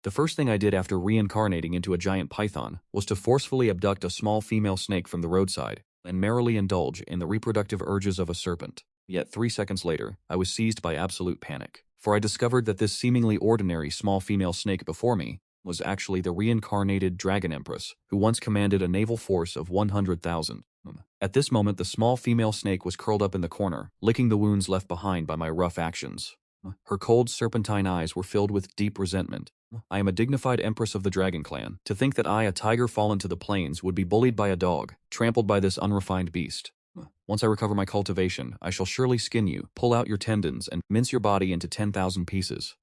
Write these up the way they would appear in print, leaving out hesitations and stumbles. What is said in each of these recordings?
The first thing I did after reincarnating into a giant python was to forcefully abduct a small female snake from the roadside and merrily indulge in the reproductive urges of a serpent. Yet 3 seconds later, I was seized by absolute panic, for I discovered that this seemingly ordinary small female snake before me was actually the reincarnated Dragon Empress, who once commanded a naval force of 100,000. At this moment, the small female snake was curled up in the corner, licking the wounds left behind by my rough actions. Her cold serpentine eyes were filled with deep resentment. I am a dignified empress of the dragon clan. To think that I, a tiger fallen to the plains, would be bullied by a dog, trampled by this unrefined beast. Once I recover my cultivation, I shall surely skin you, pull out your tendons, and mince your body into 10,000 pieces.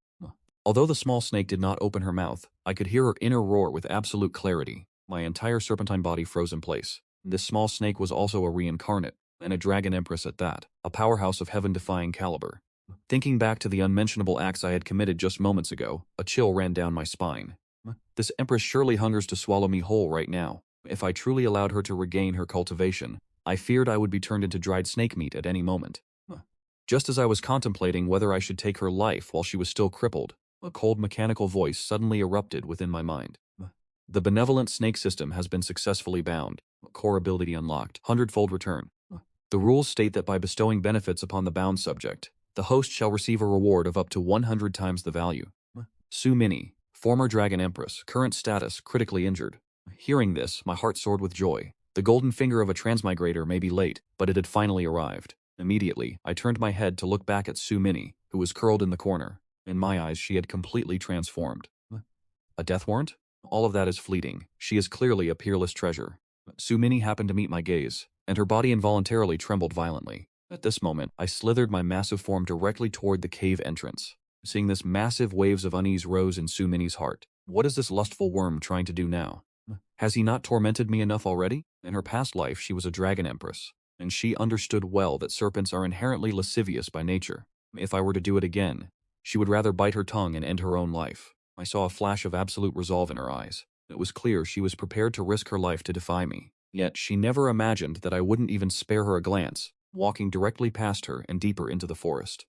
Although the small snake did not open her mouth, I could hear her inner roar with absolute clarity. My entire serpentine body froze in place. This small snake was also a reincarnate, and a dragon empress at that, a powerhouse of heaven-defying caliber. Thinking back to the unmentionable acts I had committed just moments ago, a chill ran down my spine. This empress surely hungers to swallow me whole right now. If I truly allowed her to regain her cultivation, I feared I would be turned into dried snake meat at any moment. Just as I was contemplating whether I should take her life while she was still crippled, a cold mechanical voice suddenly erupted within my mind. The benevolent snake system has been successfully bound. Core ability unlocked. Hundredfold Return. The rules state that by bestowing benefits upon the bound subject, the host shall receive a reward of up to 100 times the value. Su Mini, former Dragon Empress, current status critically injured. Hearing this, my heart soared with joy. The golden finger of a transmigrator may be late, but it had finally arrived. Immediately, I turned my head to look back at Su Mini, who was curled in the corner. In my eyes, she had completely transformed. A death warrant? All of that is fleeting. She is clearly a peerless treasure. Su Mini happened to meet my gaze, and her body involuntarily trembled violently. At this moment, I slithered my massive form directly toward the cave entrance. Seeing this, massive waves of unease rose in Su Mini's heart. What is this lustful worm trying to do now? Has he not tormented me enough already? In her past life, she was a dragon empress, and she understood well that serpents are inherently lascivious by nature. If I were to do it again, she would rather bite her tongue and end her own life. I saw a flash of absolute resolve in her eyes. It was clear she was prepared to risk her life to defy me. Yet she never imagined that I wouldn't even spare her a glance, walking directly past her and deeper into the forest.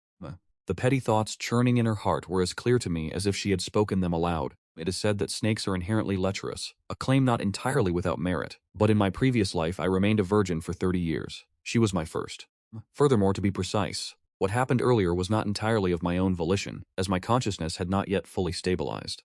The petty thoughts churning in her heart were as clear to me as if she had spoken them aloud. It is said that snakes are inherently lecherous, a claim not entirely without merit, but in my previous life I remained a virgin for 30 years. She was my first. Furthermore, to be precise, what happened earlier was not entirely of my own volition, as my consciousness had not yet fully stabilized.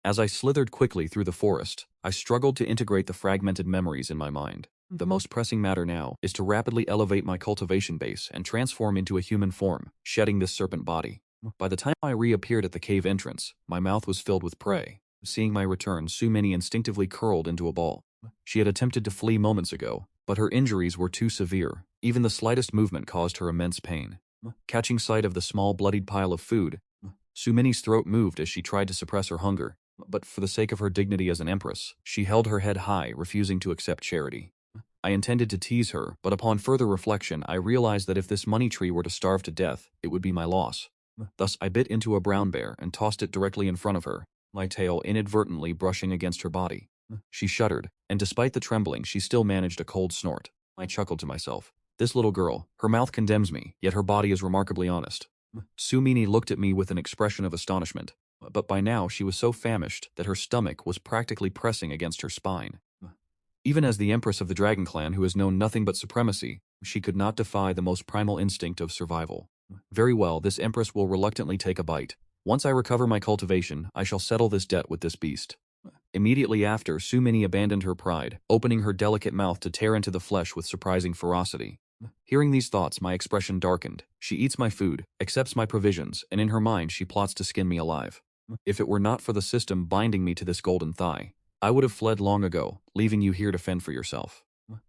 As I slithered quickly through the forest, I struggled to integrate the fragmented memories in my mind. The most pressing matter now is to rapidly elevate my cultivation base and transform into a human form, shedding this serpent body. By the time I reappeared at the cave entrance, my mouth was filled with prey. Seeing my return, Su Mini instinctively curled into a ball. She had attempted to flee moments ago, but her injuries were too severe. Even the slightest movement caused her immense pain. Catching sight of the small bloodied pile of food, Su Mini's throat moved as she tried to suppress her hunger, but for the sake of her dignity as an empress, she held her head high, refusing to accept charity. I intended to tease her, but upon further reflection, I realized that if this money tree were to starve to death, it would be my loss. Thus, I bit into a brown bear and tossed it directly in front of her, my tail inadvertently brushing against her body. She shuddered, and despite the trembling, she still managed a cold snort. I chuckled to myself. This little girl, her mouth condemns me, yet her body is remarkably honest. Su Mini looked at me with an expression of astonishment, but by now she was so famished that her stomach was practically pressing against her spine. Even as the empress of the dragon clan who has known nothing but supremacy, she could not defy the most primal instinct of survival. Very well, this empress will reluctantly take a bite. Once I recover my cultivation, I shall settle this debt with this beast. Immediately after, Su Mini abandoned her pride, opening her delicate mouth to tear into the flesh with surprising ferocity. Hearing these thoughts, my expression darkened. She eats my food, accepts my provisions, and in her mind she plots to skin me alive. If it were not for the system binding me to this golden thigh, I would have fled long ago, leaving you here to fend for yourself.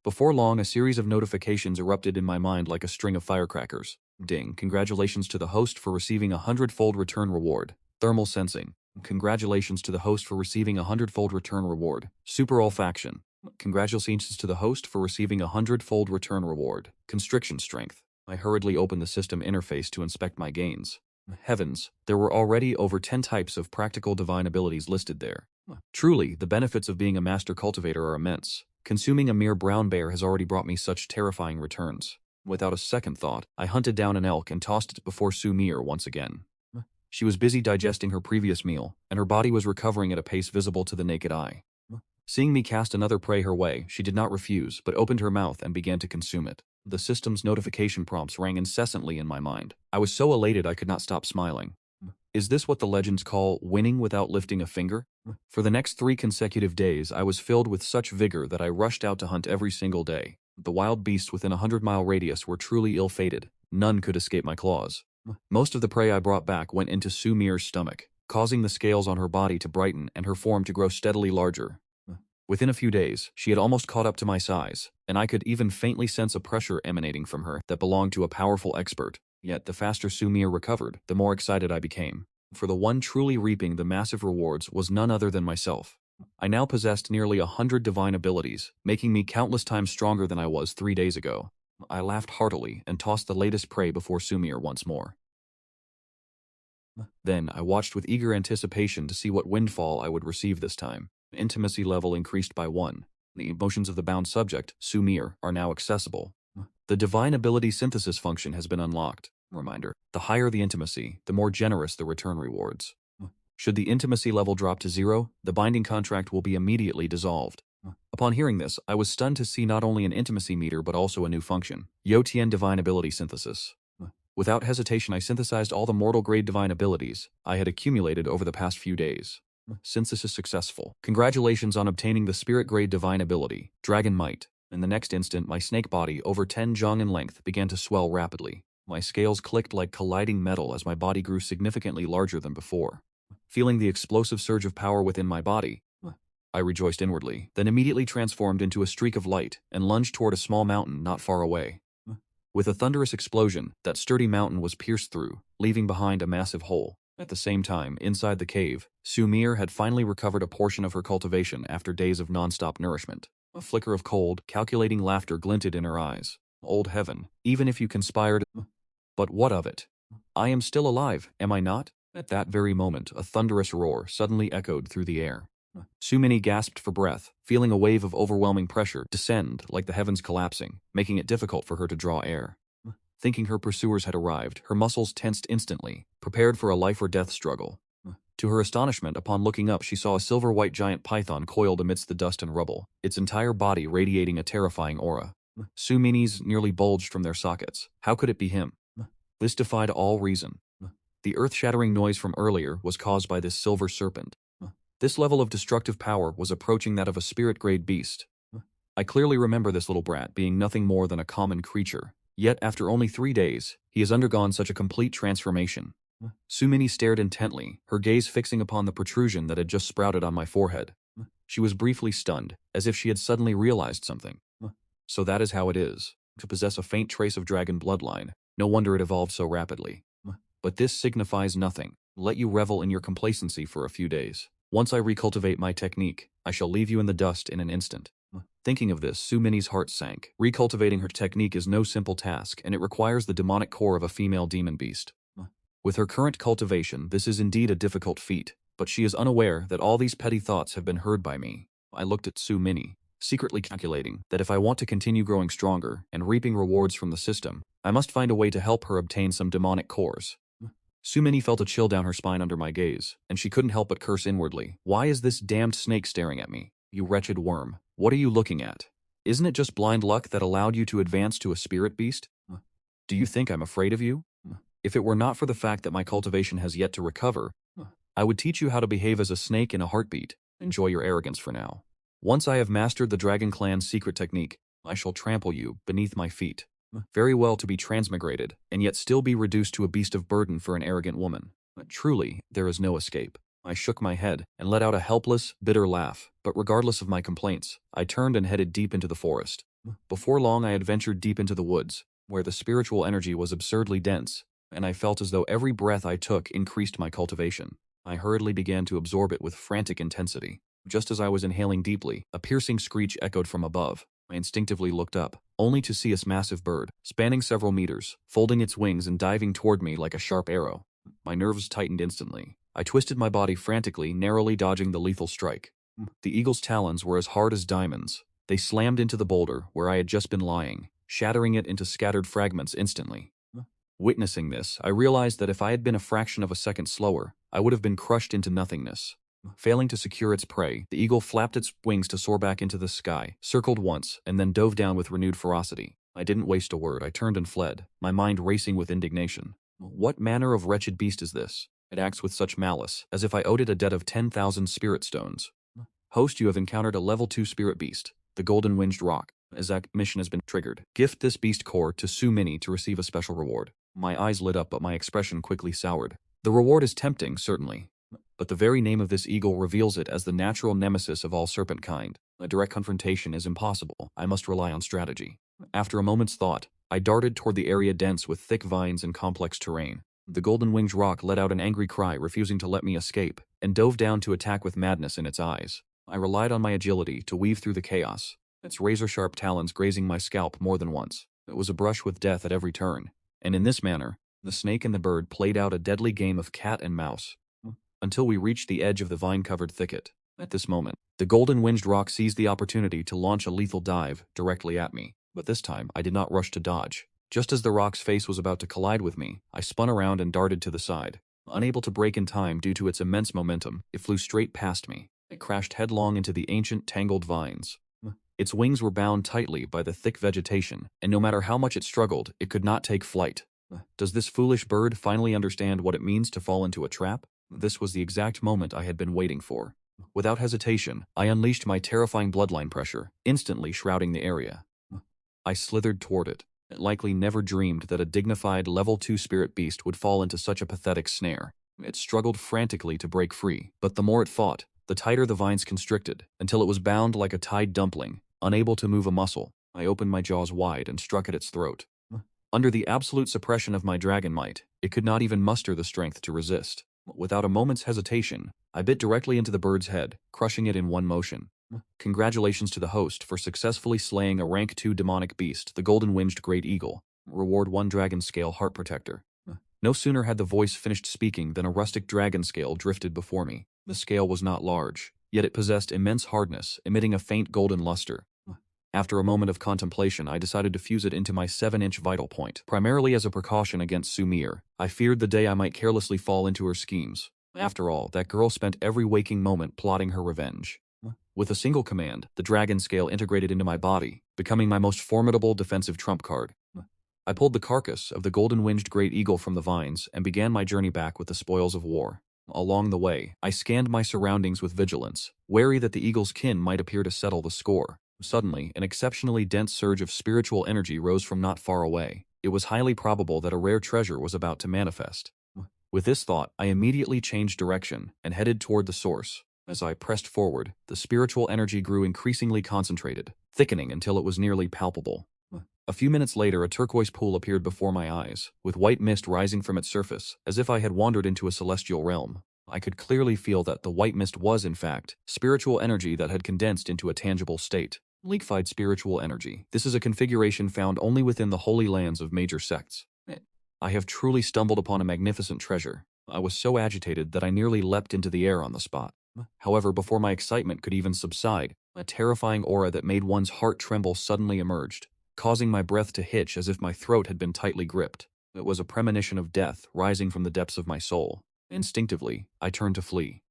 Before long, a series of notifications erupted in my mind like a string of firecrackers. Ding, congratulations to the host for receiving a 100-fold return reward. Thermal sensing. Congratulations to the host for receiving a 100-fold return reward. Super olfaction. Congratulations to the host for receiving a 100-fold return reward. Constriction strength. I hurriedly opened the system interface to inspect my gains. Heavens, there were already over 10 types of practical divine abilities listed there. Truly, the benefits of being a master cultivator are immense. Consuming a mere brown bear has already brought me such terrifying returns. Without a second thought, I hunted down an elk and tossed it before Su Mir once again. She was busy digesting her previous meal, and her body was recovering at a pace visible to the naked eye. Seeing me cast another prey her way, she did not refuse, but opened her mouth and began to consume it. The system's notification prompts rang incessantly in my mind. I was so elated I could not stop smiling. Is this what the legends call winning without lifting a finger? For the next 3 consecutive days, I was filled with such vigor that I rushed out to hunt every single day. The wild beasts within a 100-mile radius were truly ill-fated. None could escape my claws. Most of the prey I brought back went into Sumir's stomach, causing the scales on her body to brighten and her form to grow steadily larger. Within a few days, she had almost caught up to my size, and I could even faintly sense a pressure emanating from her that belonged to a powerful expert. Yet the faster Sumir recovered, the more excited I became. For the one truly reaping the massive rewards was none other than myself. I now possessed nearly 100 divine abilities, making me countless times stronger than I was 3 days ago. I laughed heartily and tossed the latest prey before Sumir once more. Then I watched with eager anticipation to see what windfall I would receive this time. Intimacy level increased by 1. The emotions of the bound subject, Sumir, are now accessible. The divine ability synthesis function has been unlocked. Reminder: the higher the intimacy, the more generous the return rewards. Should the intimacy level drop to 0, the binding contract will be immediately dissolved. Upon hearing this, I was stunned to see not only an intimacy meter but also a new function: Yotian Divine Ability Synthesis. Without hesitation, I synthesized all the mortal-grade divine abilities I had accumulated over the past few days. Synthesis successful. Congratulations on obtaining the spirit-grade divine ability, Dragon Might. In the next instant, my snake body, over 10 jong in length, began to swell rapidly. My scales clicked like colliding metal as my body grew significantly larger than before. Feeling the explosive surge of power within my body, I rejoiced inwardly, then immediately transformed into a streak of light and lunged toward a small mountain not far away. With a thunderous explosion, that sturdy mountain was pierced through, leaving behind a massive hole. At the same time, inside the cave, Sumir had finally recovered a portion of her cultivation after days of non-stop nourishment. A flicker of cold, calculating laughter glinted in her eyes. Old heaven, even if you conspired... But what of it? I am still alive, am I not? At that very moment, a thunderous roar suddenly echoed through the air. Sumini gasped for breath, feeling a wave of overwhelming pressure descend like the heavens collapsing, making it difficult for her to draw air. Thinking her pursuers had arrived, her muscles tensed instantly, prepared for a life-or-death struggle. To her astonishment, upon looking up, she saw a silver-white giant python coiled amidst the dust and rubble, its entire body radiating a terrifying aura. Sumini's nearly bulged from their sockets. How could it be him? This defied all reason. The earth-shattering noise from earlier was caused by this silver serpent. This level of destructive power was approaching that of a spirit-grade beast. I clearly remember this little brat being nothing more than a common creature. Yet, after only 3 days, he has undergone such a complete transformation. Sumini stared intently, her gaze fixing upon the protrusion that had just sprouted on my forehead. She was briefly stunned, as if she had suddenly realized something. So that is how it is. To possess a faint trace of dragon bloodline, no wonder it evolved so rapidly. But this signifies nothing. Let you revel in your complacency for a few days. Once I recultivate my technique, I shall leave you in the dust in an instant. Thinking of this, Sumini's heart sank. Recultivating her technique is no simple task, and it requires the demonic core of a female demon beast. With her current cultivation, this is indeed a difficult feat, but she is unaware that all these petty thoughts have been heard by me. I looked at Sumini, secretly calculating that if I want to continue growing stronger and reaping rewards from the system, I must find a way to help her obtain some demonic cores. Sumini felt a chill down her spine under my gaze, and she couldn't help but curse inwardly. Why is this damned snake staring at me? You wretched worm. What are you looking at? Isn't it just blind luck that allowed you to advance to a spirit beast? Do you think I'm afraid of you? If it were not for the fact that my cultivation has yet to recover, I would teach you how to behave as a snake in a heartbeat. Enjoy your arrogance for now. Once I have mastered the Dragon Clan's secret technique, I shall trample you beneath my feet. Very well to be transmigrated, and yet still be reduced to a beast of burden for an arrogant woman. Truly, there is no escape. I shook my head and let out a helpless, bitter laugh, but regardless of my complaints, I turned and headed deep into the forest. Before long, I had ventured deep into the woods, where the spiritual energy was absurdly dense, and I felt as though every breath I took increased my cultivation. I hurriedly began to absorb it with frantic intensity. Just as I was inhaling deeply, a piercing screech echoed from above. I instinctively looked up, only to see a massive bird, spanning several meters, folding its wings and diving toward me like a sharp arrow. My nerves tightened instantly. I twisted my body frantically, narrowly dodging the lethal strike. The eagle's talons were as hard as diamonds. They slammed into the boulder where I had just been lying, shattering it into scattered fragments instantly. Witnessing this, I realized that if I had been a fraction of a second slower, I would have been crushed into nothingness. Failing to secure its prey, the eagle flapped its wings to soar back into the sky, circled once, and then dove down with renewed ferocity. I didn't waste a word. I turned and fled, my mind racing with indignation. What manner of wretched beast is this? It acts with such malice, as if I owed it a debt of 10,000 spirit stones. Host, you have encountered a level 2 spirit beast, the golden winged rock. As that mission has been triggered, gift this beast core to Su Mini to receive a special reward. My eyes lit up, but my expression quickly soured. The reward is tempting, certainly, but the very name of this eagle reveals it as the natural nemesis of all serpent kind. A direct confrontation is impossible. I must rely on strategy. After a moment's thought, I darted toward the area dense with thick vines and complex terrain. The golden winged rock let out an angry cry, refusing to let me escape, and dove down to attack with madness in its eyes. I relied on my agility to weave through the chaos, its razor-sharp talons grazing my scalp more than once. It was a brush with death at every turn, and in this manner, the snake and the bird played out a deadly game of cat and mouse, until we reached the edge of the vine-covered thicket. At this moment, the golden winged rock seized the opportunity to launch a lethal dive directly at me, but this time I did not rush to dodge. Just as the rock's face was about to collide with me, I spun around and darted to the side. Unable to break in time due to its immense momentum, it flew straight past me. It crashed headlong into the ancient, tangled vines. Its wings were bound tightly by the thick vegetation, and no matter how much it struggled, it could not take flight. Does this foolish bird finally understand what it means to fall into a trap? This was the exact moment I had been waiting for. Without hesitation, I unleashed my terrifying bloodline pressure, instantly shrouding the area. I slithered toward it. It likely never dreamed that a dignified level 2 spirit beast would fall into such a pathetic snare. It struggled frantically to break free, but the more it fought, the tighter the vines constricted, until it was bound like a tied dumpling, unable to move a muscle. I opened my jaws wide and struck at its throat. Under the absolute suppression of my dragon might, it could not even muster the strength to resist. Without a moment's hesitation, I bit directly into the bird's head, crushing it in one motion. Congratulations to the host for successfully slaying a rank 2 demonic beast, the golden-winged great eagle. Reward 1 dragon scale heart protector. No sooner had the voice finished speaking than a rustic dragon scale drifted before me. The scale was not large, yet it possessed immense hardness, emitting a faint golden luster. After a moment of contemplation, I decided to fuse it into my 7-inch vital point, primarily as a precaution against Sumir. I feared the day I might carelessly fall into her schemes. After all, that girl spent every waking moment plotting her revenge. With a single command, the dragon scale integrated into my body, becoming my most formidable defensive trump card. I pulled the carcass of the golden-winged great eagle from the vines and began my journey back with the spoils of war. Along the way, I scanned my surroundings with vigilance, wary that the eagle's kin might appear to settle the score. Suddenly, an exceptionally dense surge of spiritual energy rose from not far away. It was highly probable that a rare treasure was about to manifest. With this thought, I immediately changed direction and headed toward the source. As I pressed forward, the spiritual energy grew increasingly concentrated, thickening until it was nearly palpable. A few minutes later, a turquoise pool appeared before my eyes, with white mist rising from its surface, as if I had wandered into a celestial realm. I could clearly feel that the white mist was, in fact, spiritual energy that had condensed into a tangible state. Liquefied spiritual energy. This is a configuration found only within the holy lands of major sects. I have truly stumbled upon a magnificent treasure. I was so agitated that I nearly leapt into the air on the spot. However, before my excitement could even subside, a terrifying aura that made one's heart tremble suddenly emerged, causing my breath to hitch as if my throat had been tightly gripped. It was a premonition of death rising from the depths of my soul. Instinctively, I turned to flee.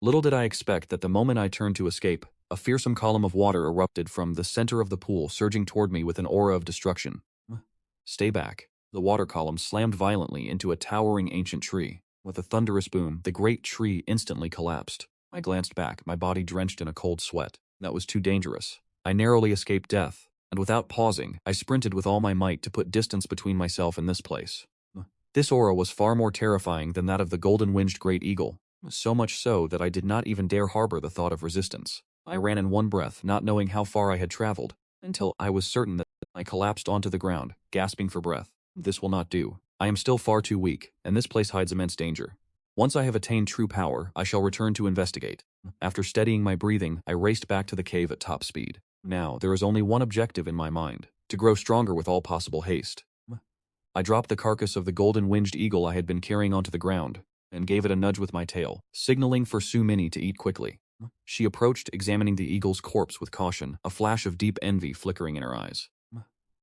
Little did I expect that the moment I turned to escape, a fearsome column of water erupted from the center of the pool, surging toward me with an aura of destruction. Stay back. The water column slammed violently into a towering ancient tree. With a thunderous boom, the great tree instantly collapsed. I glanced back, my body drenched in a cold sweat. That was too dangerous. I narrowly escaped death, and without pausing, I sprinted with all my might to put distance between myself and this place. This aura was far more terrifying than that of the golden-winged great eagle, so much so that I did not even dare harbor the thought of resistance. I ran in one breath, not knowing how far I had traveled, until I was certain that I collapsed onto the ground, gasping for breath. This will not do. I am still far too weak, and this place hides immense danger. Once I have attained true power, I shall return to investigate. After steadying my breathing, I raced back to the cave at top speed. Now, there is only one objective in my mind: to grow stronger with all possible haste. I dropped the carcass of the golden-winged eagle I had been carrying onto the ground, and gave it a nudge with my tail, signaling for Su Mini to eat quickly. She approached, examining the eagle's corpse with caution, a flash of deep envy flickering in her eyes.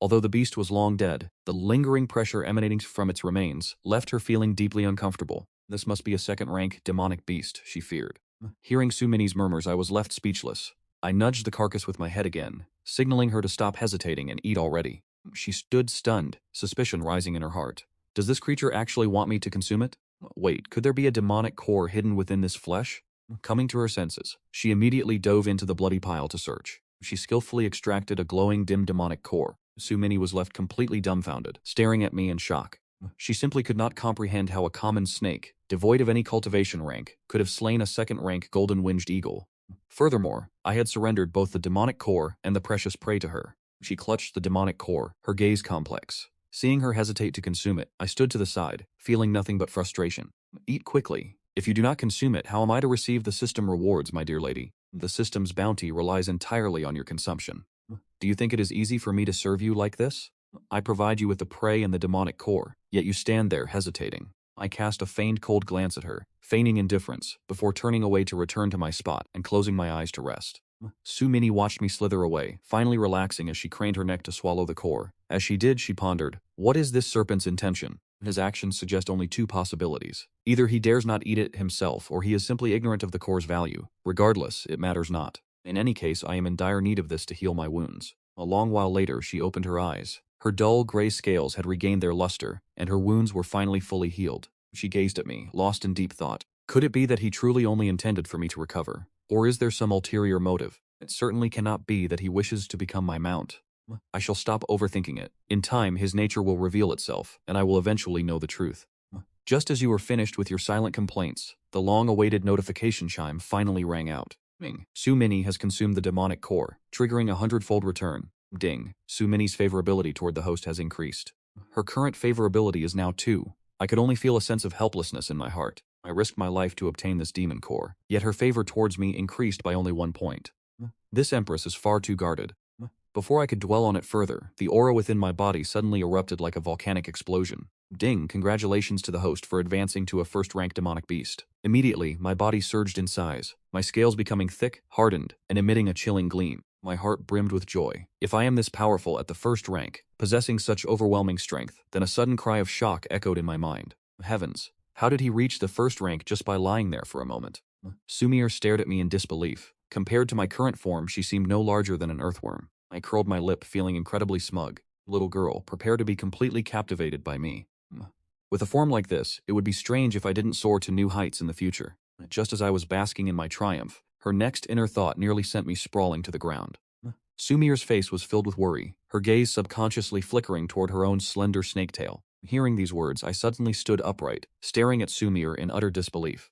Although the beast was long dead, the lingering pressure emanating from its remains left her feeling deeply uncomfortable. This must be a second-rank demonic beast, she feared. Hearing Sumini's murmurs, I was left speechless. I nudged the carcass with my head again, signaling her to stop hesitating and eat already. She stood stunned, suspicion rising in her heart. Does this creature actually want me to consume it? Wait, could there be a demonic core hidden within this flesh? Coming to her senses, she immediately dove into the bloody pile to search. She skillfully extracted a glowing dim demonic core. Sumini was left completely dumbfounded, staring at me in shock. She simply could not comprehend how a common snake, devoid of any cultivation rank, could have slain a second-rank golden-winged eagle. Furthermore, I had surrendered both the demonic core and the precious prey to her. She clutched the demonic core, her gaze complex. Seeing her hesitate to consume it, I stood to the side, feeling nothing but frustration. Eat quickly. If you do not consume it, how am I to receive the system rewards, my dear lady? The system's bounty relies entirely on your consumption. Do you think it is easy for me to serve you like this? I provide you with the prey and the demonic core, yet you stand there hesitating. I cast a feigned cold glance at her, feigning indifference, before turning away to return to my spot and closing my eyes to rest. Sumini watched me slither away, finally relaxing as she craned her neck to swallow the core. As she did, she pondered, what is this serpent's intention? His actions suggest only two possibilities. Either he dares not eat it himself, or he is simply ignorant of the core's value. Regardless, it matters not. In any case, I am in dire need of this to heal my wounds. A long while later, she opened her eyes. Her dull gray scales had regained their luster, and her wounds were finally fully healed. She gazed at me, lost in deep thought. Could it be that he truly only intended for me to recover? Or is there some ulterior motive? It certainly cannot be that he wishes to become my mount. I shall stop overthinking it. In time, his nature will reveal itself, and I will eventually know the truth. Just as you were finished with your silent complaints, the long-awaited notification chime finally rang out. Ding. Sumini has consumed the demonic core, triggering a hundredfold return. Ding. Sumini's favorability toward the host has increased. Her current favorability is now 2. I could only feel a sense of helplessness in my heart. I risked my life to obtain this demon core, yet her favor towards me increased by only 1 point. This empress is far too guarded. Before I could dwell on it further, the aura within my body suddenly erupted like a volcanic explosion. Ding, congratulations to the host for advancing to a first-rank demonic beast. Immediately, my body surged in size, my scales becoming thick, hardened, and emitting a chilling gleam. My heart brimmed with joy. If I am this powerful at the first rank, possessing such overwhelming strength, then a sudden cry of shock echoed in my mind. Heavens, how did he reach the first rank just by lying there for a moment? Sumir stared at me in disbelief. Compared to my current form, she seemed no larger than an earthworm. I curled my lip, feeling incredibly smug. Little girl, prepare to be completely captivated by me. With a form like this, it would be strange if I didn't soar to new heights in the future. Just as I was basking in my triumph, her next inner thought nearly sent me sprawling to the ground. Sumir's face was filled with worry, her gaze subconsciously flickering toward her own slender snake tail. Hearing these words, I suddenly stood upright, staring at Sumir in utter disbelief.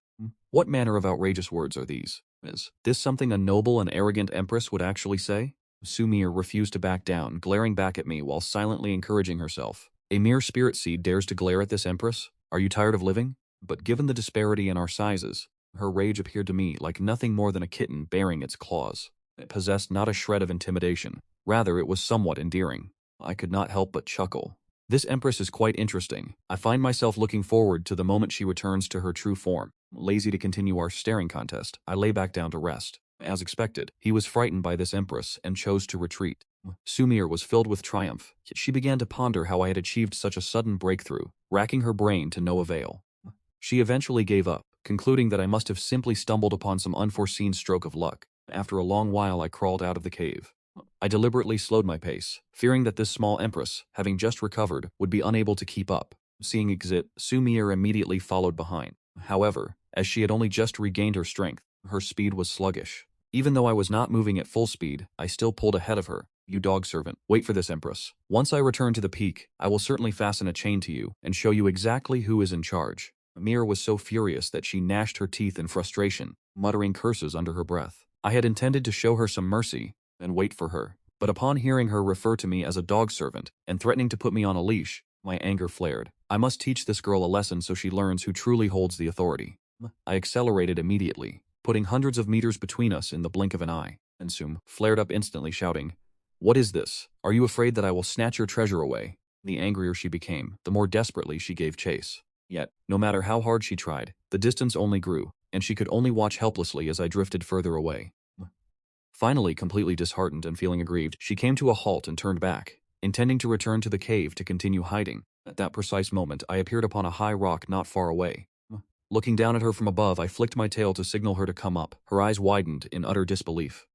What manner of outrageous words are these? Is this something a noble and arrogant empress would actually say? Sumir refused to back down, glaring back at me while silently encouraging herself. A mere spirit seed dares to glare at this empress? Are you tired of living? But given the disparity in our sizes, her rage appeared to me like nothing more than a kitten baring its claws. It possessed not a shred of intimidation. Rather, it was somewhat endearing. I could not help but chuckle. This empress is quite interesting. I find myself looking forward to the moment she returns to her true form. Lazy to continue our staring contest, I lay back down to rest. As expected, he was frightened by this empress and chose to retreat. Sumir was filled with triumph, yet she began to ponder how I had achieved such a sudden breakthrough, racking her brain to no avail. She eventually gave up, concluding that I must have simply stumbled upon some unforeseen stroke of luck. After a long while, I crawled out of the cave. I deliberately slowed my pace, fearing that this small empress, having just recovered, would be unable to keep up. Seeing exit, Sumir immediately followed behind. However, as she had only just regained her strength, her speed was sluggish. Even though I was not moving at full speed, I still pulled ahead of her. You dog servant, wait for this empress. Once I return to the peak, I will certainly fasten a chain to you and show you exactly who is in charge. Amira was so furious that she gnashed her teeth in frustration, muttering curses under her breath. I had intended to show her some mercy and wait for her, but upon hearing her refer to me as a dog servant and threatening to put me on a leash, my anger flared. I must teach this girl a lesson so she learns who truly holds the authority. I accelerated immediately, putting hundreds of meters between us in the blink of an eye. And Sum flared up instantly, shouting, "What is this? Are you afraid that I will snatch your treasure away?" The angrier she became, the more desperately she gave chase. Yet, no matter how hard she tried, the distance only grew, and she could only watch helplessly as I drifted further away. Finally, completely disheartened and feeling aggrieved, she came to a halt and turned back. intending to return to the cave to continue hiding. At that precise moment, I appeared upon a high rock not far away. Looking down at her from above, I flicked my tail to signal her to come up. Her eyes widened in utter disbelief.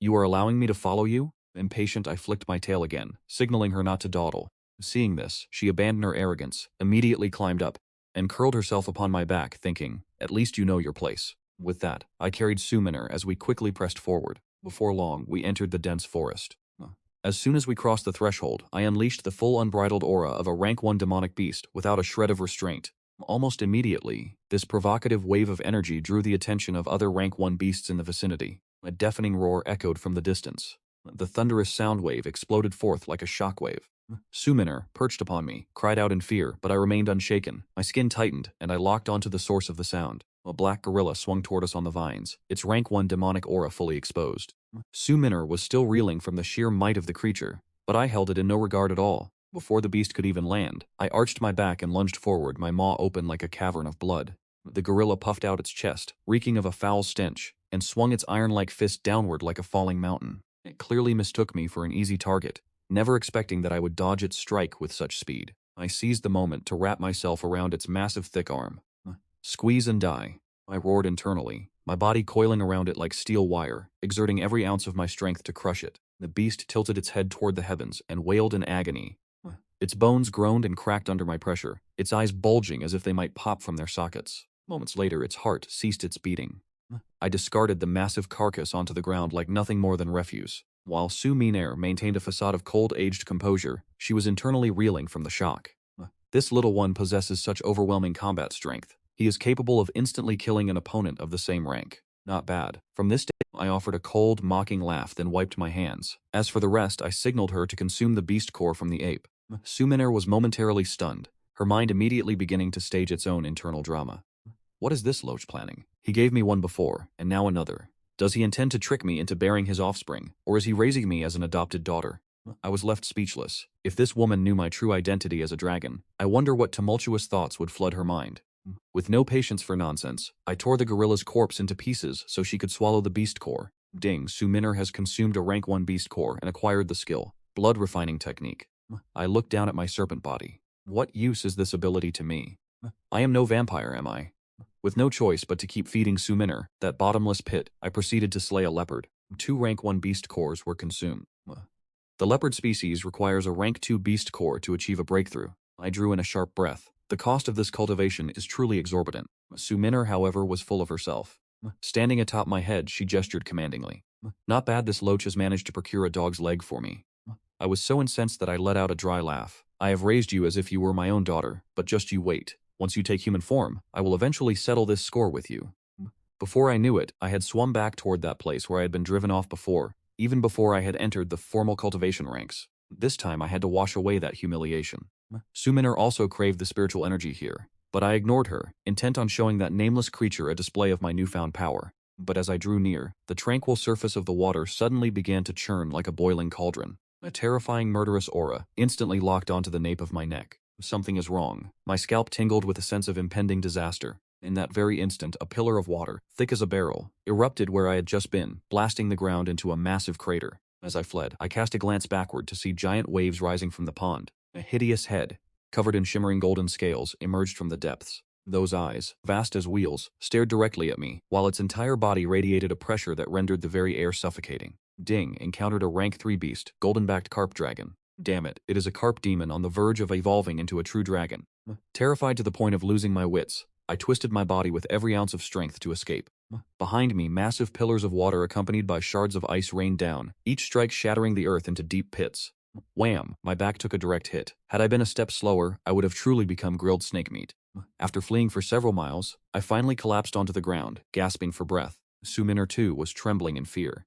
You are allowing me to follow you? Impatient, I flicked my tail again, signaling her not to dawdle. Seeing this, she abandoned her arrogance, immediately climbed up, and curled herself upon my back, thinking, at least you know your place. With that, I carried Suminer as we quickly pressed forward. Before long, we entered the dense forest. As soon as we crossed the threshold, I unleashed the full unbridled aura of a rank 1 demonic beast without a shred of restraint. Almost immediately, this provocative wave of energy drew the attention of other rank 1 beasts in the vicinity. A deafening roar echoed from the distance. The thunderous sound wave exploded forth like a shockwave. Suminer, perched upon me, cried out in fear, but I remained unshaken. My skin tightened, and I locked onto the source of the sound. A black gorilla swung toward us on the vines, its rank 1 demonic aura fully exposed. Suminer was still reeling from the sheer might of the creature, but I held it in no regard at all. Before the beast could even land, I arched my back and lunged forward, my maw open like a cavern of blood. The gorilla puffed out its chest, reeking of a foul stench, and swung its iron-like fist downward like a falling mountain. It clearly mistook me for an easy target, never expecting that I would dodge its strike with such speed. I seized the moment to wrap myself around its massive thick arm. Squeeze and die, I roared internally, my body coiling around it like steel wire, exerting every ounce of my strength to crush it. The beast tilted its head toward the heavens and wailed in agony. Its bones groaned and cracked under my pressure, its eyes bulging as if they might pop from their sockets. Moments later, its heart ceased its beating. I discarded the massive carcass onto the ground like nothing more than refuse. While Suminer maintained a facade of cold-aged composure, she was internally reeling from the shock. This little one possesses such overwhelming combat strength. He is capable of instantly killing an opponent of the same rank. Not bad. From this day, I offered a cold, mocking laugh, then wiped my hands. As for the rest, I signaled her to consume the beast core from the ape. Suminer was momentarily stunned, her mind immediately beginning to stage its own internal drama. What is this loach planning? He gave me one before, and now another. Does he intend to trick me into bearing his offspring, or is he raising me as an adopted daughter? I was left speechless. If this woman knew my true identity as a dragon, I wonder what tumultuous thoughts would flood her mind. With no patience for nonsense, I tore the gorilla's corpse into pieces so she could swallow the beast core. Ding, Suminer has consumed a rank 1 beast core and acquired the skill, blood refining technique. I looked down at my serpent body. What use is this ability to me? I am no vampire, am I? With no choice but to keep feeding Suminer, that bottomless pit, I proceeded to slay a leopard. 2 rank 1 beast cores were consumed. The leopard species requires a rank 2 beast core to achieve a breakthrough. I drew in a sharp breath. The cost of this cultivation is truly exorbitant. Suminer, however, was full of herself. Standing atop my head, she gestured commandingly. Not bad, this loach has managed to procure a dog's leg for me. I was so incensed that I let out a dry laugh. I have raised you as if you were my own daughter, but just you wait. Once you take human form, I will eventually settle this score with you. Before I knew it, I had swum back toward that place where I had been driven off before, even before I had entered the formal cultivation ranks. This time I had to wash away that humiliation. Suminer also craved the spiritual energy here, but I ignored her, intent on showing that nameless creature a display of my newfound power. But as I drew near, the tranquil surface of the water suddenly began to churn like a boiling cauldron. A terrifying murderous aura instantly locked onto the nape of my neck. Something is wrong. My scalp tingled with a sense of impending disaster. In that very instant, a pillar of water, thick as a barrel, erupted where I had just been, blasting the ground into a massive crater. As I fled, I cast a glance backward to see giant waves rising from the pond. A hideous head, covered in shimmering golden scales, emerged from the depths. Those eyes, vast as wheels, stared directly at me, while its entire body radiated a pressure that rendered the very air suffocating. Ding encountered a rank 3 beast, golden-backed carp dragon. Damn it, it is a carp demon on the verge of evolving into a true dragon. Terrified to the point of losing my wits, I twisted my body with every ounce of strength to escape. Behind me, massive pillars of water accompanied by shards of ice rained down, each strike shattering the earth into deep pits. Wham! My back took a direct hit. Had I been a step slower, I would have truly become grilled snake meat. After fleeing for several miles, I finally collapsed onto the ground, gasping for breath. Suminer too was trembling in fear.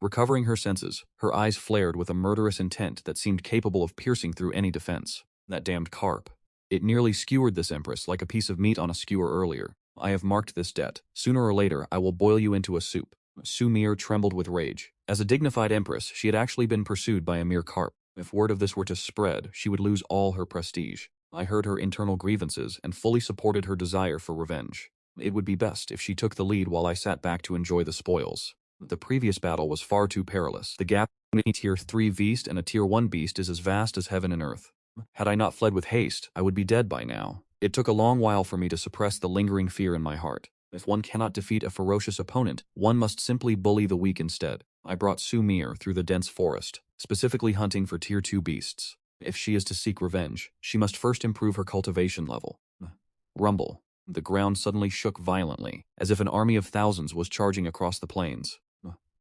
Recovering her senses, her eyes flared with a murderous intent that seemed capable of piercing through any defense. That damned carp. It nearly skewered this empress like a piece of meat on a skewer earlier. I have marked this debt. Sooner or later, I will boil you into a soup. Sumir trembled with rage. As a dignified empress, she had actually been pursued by a mere carp. If word of this were to spread, she would lose all her prestige. I heard her internal grievances and fully supported her desire for revenge. It would be best if she took the lead while I sat back to enjoy the spoils. The previous battle was far too perilous. The gap between a Tier 3 beast and a Tier 1 beast is as vast as heaven and earth. Had I not fled with haste, I would be dead by now. It took a long while for me to suppress the lingering fear in my heart. If one cannot defeat a ferocious opponent, one must simply bully the weak instead. I brought Sumir through the dense forest, specifically hunting for Tier 2 beasts. If she is to seek revenge, she must first improve her cultivation level. Rumble. The ground suddenly shook violently, as if an army of thousands was charging across the plains.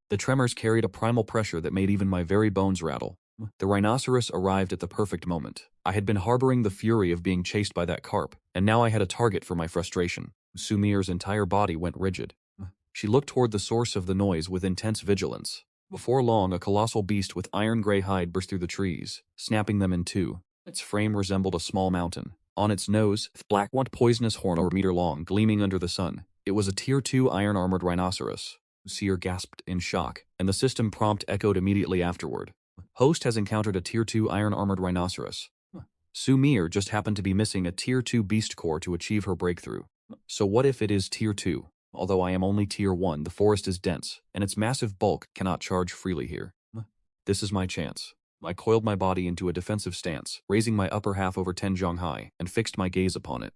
The tremors carried a primal pressure that made even my very bones rattle. The rhinoceros arrived at the perfect moment. I had been harboring the fury of being chased by that carp, and now I had a target for my frustration. Sumir's entire body went rigid. She looked toward the source of the noise with intense vigilance. Before long, a colossal beast with iron-gray hide burst through the trees, snapping them in two. Its frame resembled a small mountain. On its nose, black one poisonous horn over a meter long, gleaming under the sun. It was a Tier 2 iron-armored rhinoceros. Seer gasped in shock, and the system prompt echoed immediately afterward. Host has encountered a Tier 2 iron-armored rhinoceros. Sumir just happened to be missing a Tier 2 beast core to achieve her breakthrough. So what if it is Tier 2? Although I am only Tier 1, the forest is dense, and its massive bulk cannot charge freely here. This is my chance. I coiled my body into a defensive stance, raising my upper half over Tenjong high, and fixed my gaze upon it.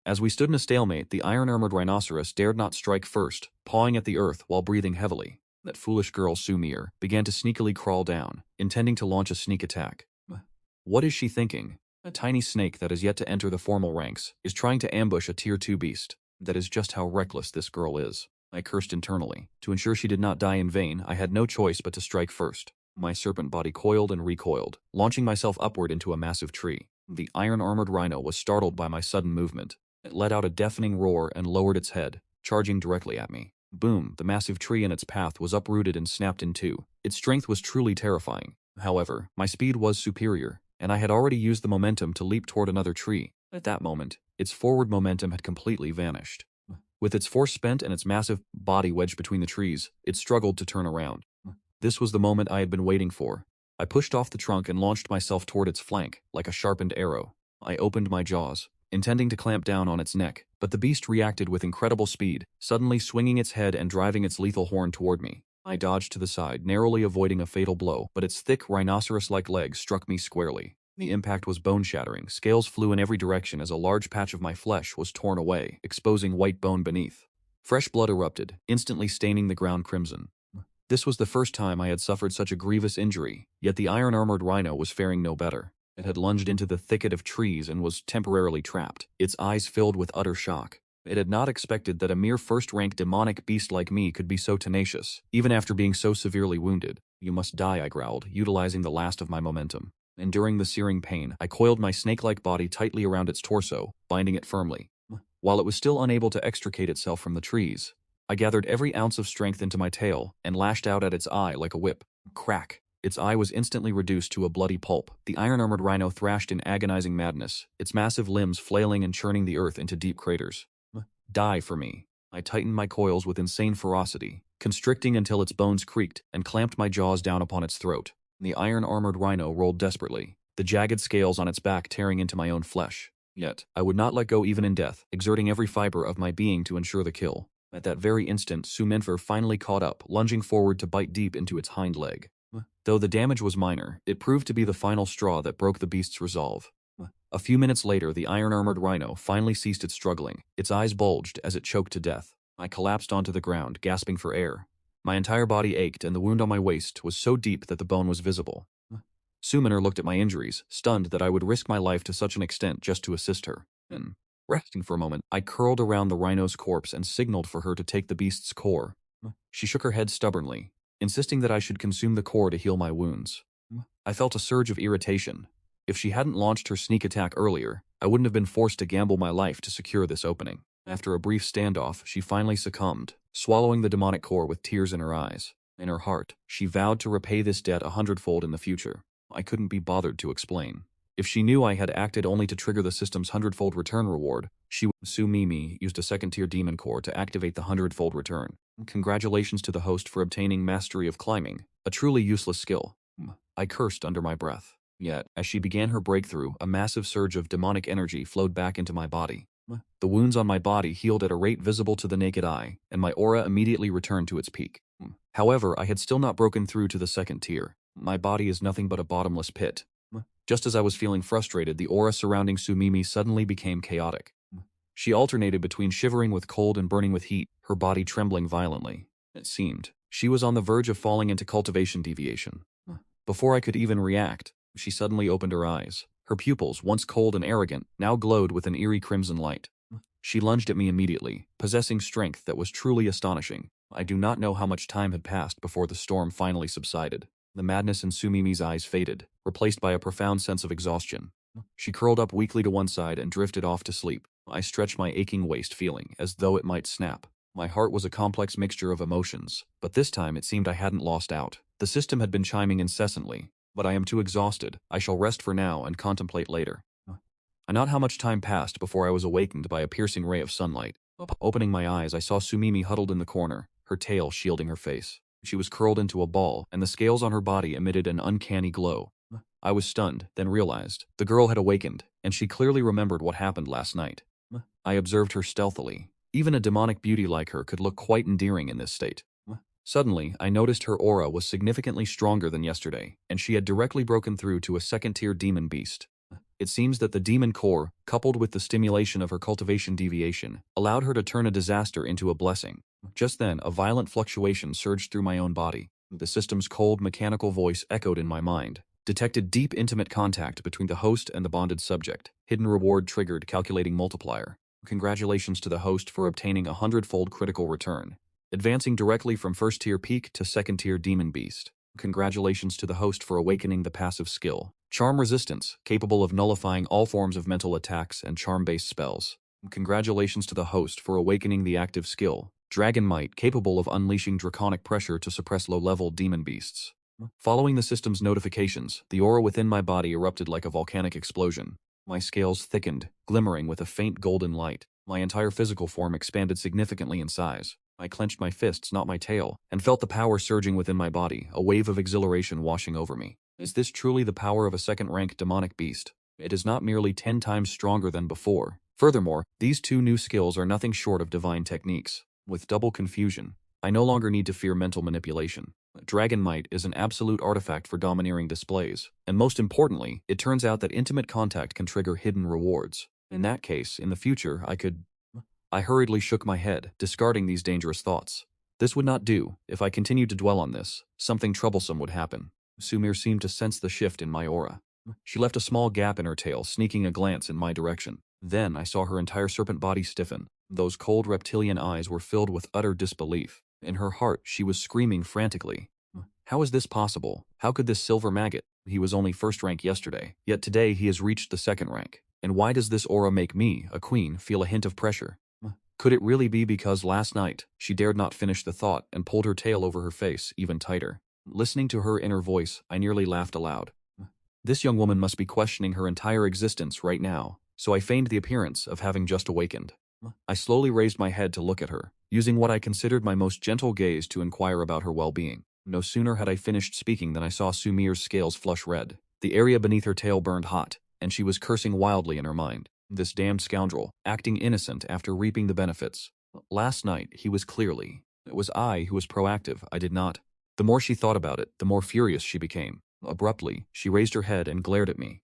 As we stood in a stalemate, the iron-armored rhinoceros dared not strike first, pawing at the earth while breathing heavily. That foolish girl Sumir began to sneakily crawl down, intending to launch a sneak attack. What is she thinking? A tiny snake that is yet to enter the formal ranks is trying to ambush a Tier 2 beast. That is just how reckless this girl is. I cursed internally. To ensure she did not die in vain, I had no choice but to strike first. My serpent body coiled and recoiled, launching myself upward into a massive tree. The iron-armored rhino was startled by my sudden movement. It let out a deafening roar and lowered its head, charging directly at me. Boom, the massive tree in its path was uprooted and snapped in two. Its strength was truly terrifying. However, my speed was superior, and I had already used the momentum to leap toward another tree. At that moment, its forward momentum had completely vanished. With its force spent and its massive body wedged between the trees, it struggled to turn around. This was the moment I had been waiting for. I pushed off the trunk and launched myself toward its flank, like a sharpened arrow. I opened my jaws, intending to clamp down on its neck, but the beast reacted with incredible speed, suddenly swinging its head and driving its lethal horn toward me. I dodged to the side, narrowly avoiding a fatal blow, but its thick, rhinoceros-like legs struck me squarely. The impact was bone-shattering. Scales flew in every direction as a large patch of my flesh was torn away, exposing white bone beneath. Fresh blood erupted, instantly staining the ground crimson. This was the first time I had suffered such a grievous injury, yet the iron-armored rhino was faring no better. It had lunged into the thicket of trees and was temporarily trapped, its eyes filled with utter shock. It had not expected that a mere first-rank demonic beast like me could be so tenacious, even after being so severely wounded. You must die, I growled, utilizing the last of my momentum. Enduring the searing pain, I coiled my snake-like body tightly around its torso, binding it firmly. While it was still unable to extricate itself from the trees, I gathered every ounce of strength into my tail and lashed out at its eye like a whip. Crack! Its eye was instantly reduced to a bloody pulp. The iron-armored rhino thrashed in agonizing madness, its massive limbs flailing and churning the earth into deep craters. Die for me. I tightened my coils with insane ferocity, constricting until its bones creaked, and clamped my jaws down upon its throat. The iron-armored rhino rolled desperately, the jagged scales on its back tearing into my own flesh. Yet, I would not let go even in death, exerting every fiber of my being to ensure the kill. At that very instant, Sumenfer finally caught up, lunging forward to bite deep into its hind leg. Though the damage was minor, it proved to be the final straw that broke the beast's resolve. A few minutes later, the iron-armored rhino finally ceased its struggling. Its eyes bulged as it choked to death. I collapsed onto the ground, gasping for air. My entire body ached, and the wound on my waist was so deep that the bone was visible. Suminer looked at my injuries, stunned that I would risk my life to such an extent just to assist her. And, resting for a moment, I curled around the rhino's corpse and signaled for her to take the beast's core. She shook her head stubbornly, insisting that I should consume the core to heal my wounds. I felt a surge of irritation. If she hadn't launched her sneak attack earlier, I wouldn't have been forced to gamble my life to secure this opening. After a brief standoff, she finally succumbed, swallowing the demonic core with tears in her eyes. In her heart, she vowed to repay this debt 100-fold in the future. I couldn't be bothered to explain. If she knew I had acted only to trigger the system's 100-fold return reward, she would. Sumimi used a second-tier demon core to activate the 100-fold return. Congratulations to the host for obtaining mastery of climbing, a truly useless skill. I cursed under my breath. Yet, as she began her breakthrough, a massive surge of demonic energy flowed back into my body. The wounds on my body healed at a rate visible to the naked eye, and my aura immediately returned to its peak. However, I had still not broken through to the second tier. My body is nothing but a bottomless pit. Just as I was feeling frustrated, the aura surrounding Sumimi suddenly became chaotic. She alternated between shivering with cold and burning with heat, her body trembling violently. It seemed she was on the verge of falling into cultivation deviation. Before I could even react, she suddenly opened her eyes. Her pupils, once cold and arrogant, now glowed with an eerie crimson light. She lunged at me immediately, possessing strength that was truly astonishing. I do not know how much time had passed before the storm finally subsided. The madness in Sumimi's eyes faded, replaced by a profound sense of exhaustion. She curled up weakly to one side and drifted off to sleep. I stretched my aching waist, feeling as though it might snap. My heart was a complex mixture of emotions, but this time it seemed I hadn't lost out. The system had been chiming incessantly. But I am too exhausted. I shall rest for now and contemplate later. Not how much time passed before I was awakened by a piercing ray of sunlight. Opening my eyes, I saw Sumimi huddled in the corner, her tail shielding her face. She was curled into a ball, and the scales on her body emitted an uncanny glow. I was stunned, then realized the girl had awakened, and she clearly remembered what happened last night. I observed her stealthily. Even a demonic beauty like her could look quite endearing in this state. Suddenly, I noticed her aura was significantly stronger than yesterday, and she had directly broken through to a second-tier demon beast. It seems that the demon core, coupled with the stimulation of her cultivation deviation, allowed her to turn a disaster into a blessing. Just then, a violent fluctuation surged through my own body. The system's cold, mechanical voice echoed in my mind. Detected deep, intimate contact between the host and the bonded subject. Hidden reward triggered, calculating multiplier. Congratulations to the host for obtaining a 100-fold critical return. Advancing directly from first-tier peak to second-tier demon beast. Congratulations to the host for awakening the passive skill. Charm resistance, capable of nullifying all forms of mental attacks and charm-based spells. Congratulations to the host for awakening the active skill. Dragon might, capable of unleashing draconic pressure to suppress low-level demon beasts. Following the system's notifications, the aura within my body erupted like a volcanic explosion. My scales thickened, glimmering with a faint golden light. My entire physical form expanded significantly in size. I clenched my fists, not my tail, and felt the power surging within my body, a wave of exhilaration washing over me. Is this truly the power of a second-rank demonic beast? It is not merely 10 times stronger than before. Furthermore, these two new skills are nothing short of divine techniques. With double confusion, I no longer need to fear mental manipulation. Dragon Might is an absolute artifact for domineering displays, and most importantly, it turns out that intimate contact can trigger hidden rewards. In that case, in the future, I hurriedly shook my head, discarding these dangerous thoughts. This would not do. If I continued to dwell on this, something troublesome would happen. Sumir seemed to sense the shift in my aura. She left a small gap in her tail, sneaking a glance in my direction. Then I saw her entire serpent body stiffen. Those cold reptilian eyes were filled with utter disbelief. In her heart, she was screaming frantically. How is this possible? How could this silver maggot? He was only first rank yesterday, yet today he has reached the second rank. And why does this aura make me, a queen, feel a hint of pressure? Could it really be because last night, she dared not finish the thought and pulled her tail over her face even tighter? Listening to her inner voice, I nearly laughed aloud. This young woman must be questioning her entire existence right now, so I feigned the appearance of having just awakened. I slowly raised my head to look at her, using what I considered my most gentle gaze to inquire about her well-being. No sooner had I finished speaking than I saw Sumir's scales flush red. The area beneath her tail burned hot, and she was cursing wildly in her mind. This damned scoundrel, acting innocent after reaping the benefits. Last night, he was clearly. It was I who was proactive, I did not. The more she thought about it, the more furious she became. Abruptly, she raised her head and glared at me.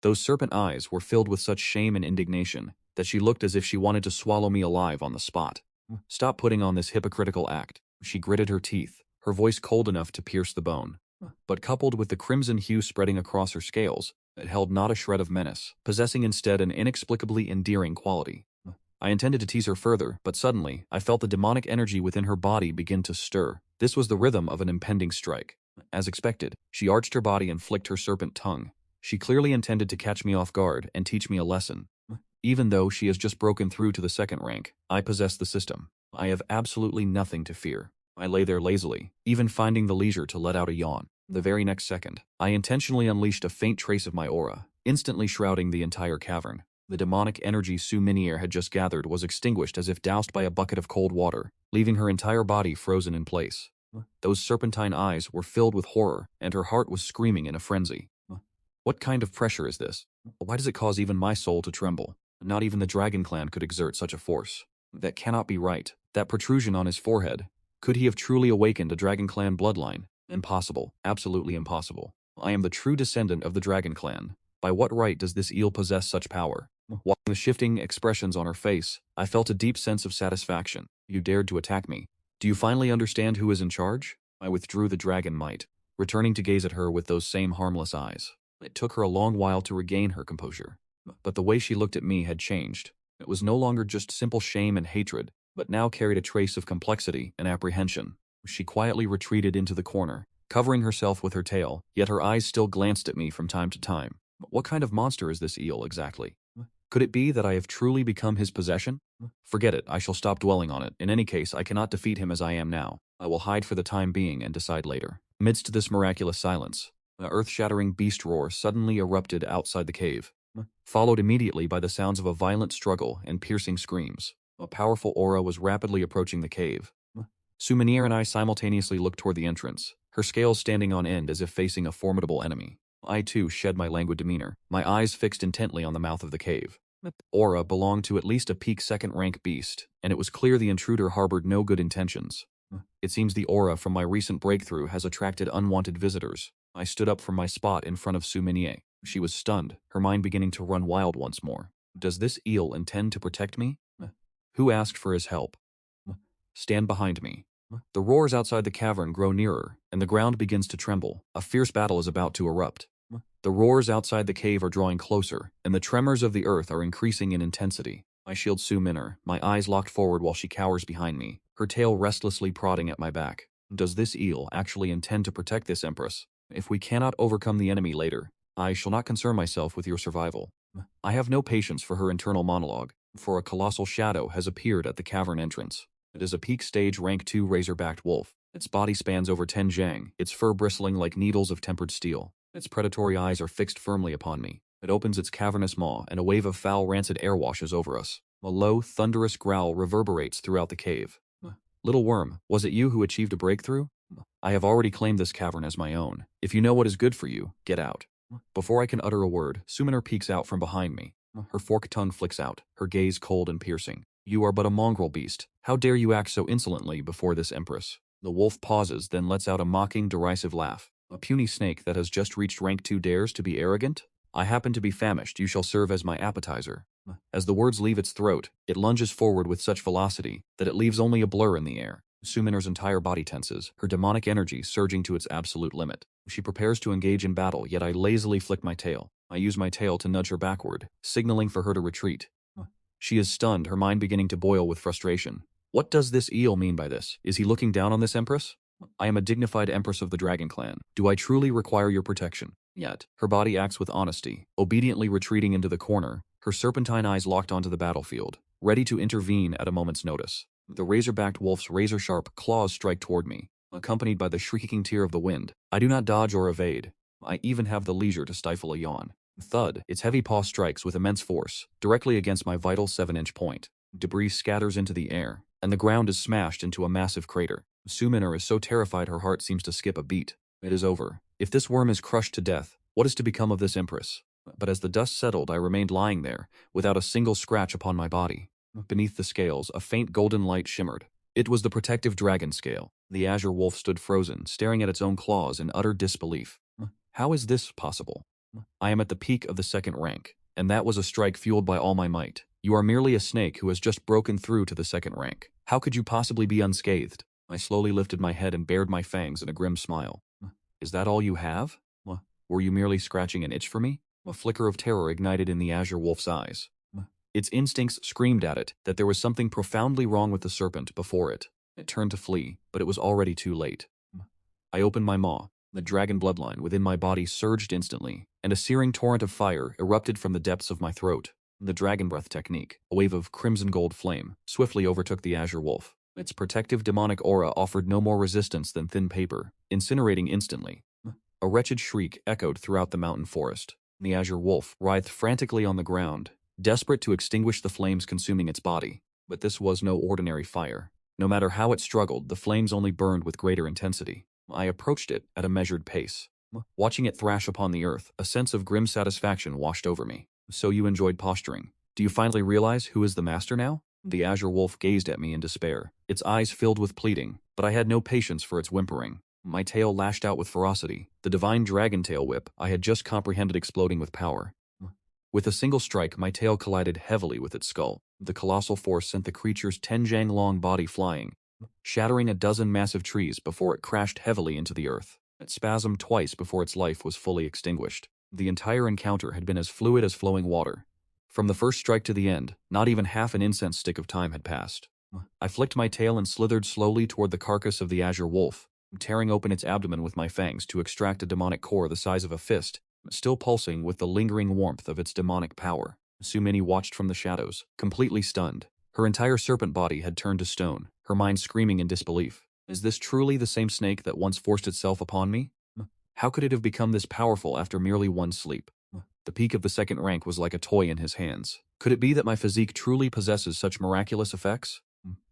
Those serpent eyes were filled with such shame and indignation that she looked as if she wanted to swallow me alive on the spot. Stop putting on this hypocritical act. She gritted her teeth, her voice cold enough to pierce the bone. But coupled with the crimson hue spreading across her scales, it held not a shred of menace, possessing instead an inexplicably endearing quality. I intended to tease her further, but suddenly, I felt the demonic energy within her body begin to stir. This was the rhythm of an impending strike. As expected, she arched her body and flicked her serpent tongue. She clearly intended to catch me off guard and teach me a lesson. Even though she has just broken through to the second rank, I possess the system. I have absolutely nothing to fear. I lay there lazily, even finding the leisure to let out a yawn. The very next second, I intentionally unleashed a faint trace of my aura, instantly shrouding the entire cavern. The demonic energy Suminier had just gathered was extinguished as if doused by a bucket of cold water, leaving her entire body frozen in place. Those serpentine eyes were filled with horror, and her heart was screaming in a frenzy. What kind of pressure is this? Why does it cause even my soul to tremble? Not even the Dragon Clan could exert such a force. That cannot be right. That protrusion on his forehead. Could he have truly awakened a Dragon Clan bloodline? Impossible. Absolutely impossible. I am the true descendant of the Dragon Clan. By what right does this eel possess such power? Watching the shifting expressions on her face, I felt a deep sense of satisfaction. You dared to attack me. Do you finally understand who is in charge? I withdrew the dragon might, returning to gaze at her with those same harmless eyes. It took her a long while to regain her composure. But the way she looked at me had changed. It was no longer just simple shame and hatred, but now carried a trace of complexity and apprehension. She quietly retreated into the corner, covering herself with her tail, yet her eyes still glanced at me from time to time. What kind of monster is this eel exactly? Could it be that I have truly become his possession? Forget it, I shall stop dwelling on it. In any case, I cannot defeat him as I am now. I will hide for the time being and decide later. Amidst this miraculous silence, an earth-shattering beast roar suddenly erupted outside the cave, followed immediately by the sounds of a violent struggle and piercing screams. A powerful aura was rapidly approaching the cave. Souvenir and I simultaneously looked toward the entrance, her scales standing on end as if facing a formidable enemy. I too shed my languid demeanor, my eyes fixed intently on the mouth of the cave. The aura belonged to at least a peak second-rank beast, and it was clear the intruder harbored no good intentions. It seems the aura from my recent breakthrough has attracted unwanted visitors. I stood up from my spot in front of Souvenir. She was stunned, her mind beginning to run wild once more. Does this eel intend to protect me? Who asked for his help? Stand behind me. The roars outside the cavern grow nearer, and the ground begins to tremble. A fierce battle is about to erupt. The roars outside the cave are drawing closer, and the tremors of the earth are increasing in intensity. I shield Su Minner, my eyes locked forward while she cowers behind me, her tail restlessly prodding at my back. Does this eel actually intend to protect this Empress? If we cannot overcome the enemy later, I shall not concern myself with your survival. I have no patience for her internal monologue, for a colossal shadow has appeared at the cavern entrance. It is a peak stage rank 2 razor-backed wolf. Its body spans over 10 jang, its fur bristling like needles of tempered steel. Its predatory eyes are fixed firmly upon me. It opens its cavernous maw, and a wave of foul, rancid air washes over us. A low, thunderous growl reverberates throughout the cave. Little worm, was it you who achieved a breakthrough? I have already claimed this cavern as my own. If you know what is good for you, get out. Before I can utter a word, Souvenir peeks out from behind me. Her forked tongue flicks out, her gaze cold and piercing. You are but a mongrel beast. How dare you act so insolently before this Empress? The wolf pauses, then lets out a mocking, derisive laugh. A puny snake that has just reached rank 2 dares to be arrogant? I happen to be famished, you shall serve as my appetizer. As the words leave its throat, it lunges forward with such velocity that it leaves only a blur in the air. Suminer's entire body tenses, her demonic energy surging to its absolute limit. She prepares to engage in battle, yet I lazily flick my tail. I use my tail to nudge her backward, signaling for her to retreat. She is stunned, her mind beginning to boil with frustration. What does this eel mean by this? Is he looking down on this Empress? I am a dignified Empress of the Dragon Clan. Do I truly require your protection? Yet, her body acts with honesty, obediently retreating into the corner, her serpentine eyes locked onto the battlefield, ready to intervene at a moment's notice. The razor-backed wolf's razor-sharp claws strike toward me, accompanied by the shrieking tear of the wind. I do not dodge or evade. I even have the leisure to stifle a yawn. Thud, its heavy paw strikes with immense force, directly against my vital 7-inch point. Debris scatters into the air, and the ground is smashed into a massive crater. Souvenir is so terrified her heart seems to skip a beat. It is over. If this worm is crushed to death, what is to become of this Empress? But as the dust settled, I remained lying there, without a single scratch upon my body. Beneath the scales, a faint golden light shimmered. It was the protective dragon scale. The azure wolf stood frozen, staring at its own claws in utter disbelief. How is this possible? I am at the peak of the 2nd rank, and that was a strike fueled by all my might. You are merely a snake who has just broken through to the 2nd rank. How could you possibly be unscathed? I slowly lifted my head and bared my fangs in a grim smile. Is that all you have? Were you merely scratching an itch for me? A flicker of terror ignited in the azure wolf's eyes. Its instincts screamed at it that there was something profoundly wrong with the serpent before it. It turned to flee, but it was already too late. I opened my maw. The dragon bloodline within my body surged instantly, and a searing torrent of fire erupted from the depths of my throat. The dragon breath technique, a wave of crimson gold flame, swiftly overtook the azure wolf. Its protective demonic aura offered no more resistance than thin paper, incinerating instantly. A wretched shriek echoed throughout the mountain forest. The azure wolf writhed frantically on the ground, desperate to extinguish the flames consuming its body. But this was no ordinary fire. No matter how it struggled, the flames only burned with greater intensity. I approached it at a measured pace. Watching it thrash upon the earth, a sense of grim satisfaction washed over me. So you enjoyed posturing. Do you finally realize who is the master now? The azure wolf gazed at me in despair, its eyes filled with pleading, but I had no patience for its whimpering. My tail lashed out with ferocity, the divine dragon tail whip I had just comprehended exploding with power. With a single strike, my tail collided heavily with its skull. The colossal force sent the creature's 10-jang-long body flying, shattering a dozen massive trees before it crashed heavily into the earth. It spasmed twice before its life was fully extinguished. The entire encounter had been as fluid as flowing water. From the first strike to the end, not even half an incense stick of time had passed. I flicked my tail and slithered slowly toward the carcass of the azure wolf, tearing open its abdomen with my fangs to extract a demonic core the size of a fist, still pulsing with the lingering warmth of its demonic power. Sumini watched from the shadows, completely stunned. Her entire serpent body had turned to stone, her mind screaming in disbelief. Is this truly the same snake that once forced itself upon me? How could it have become this powerful after merely one sleep? The peak of the second rank was like a toy in his hands. Could it be that my physique truly possesses such miraculous effects?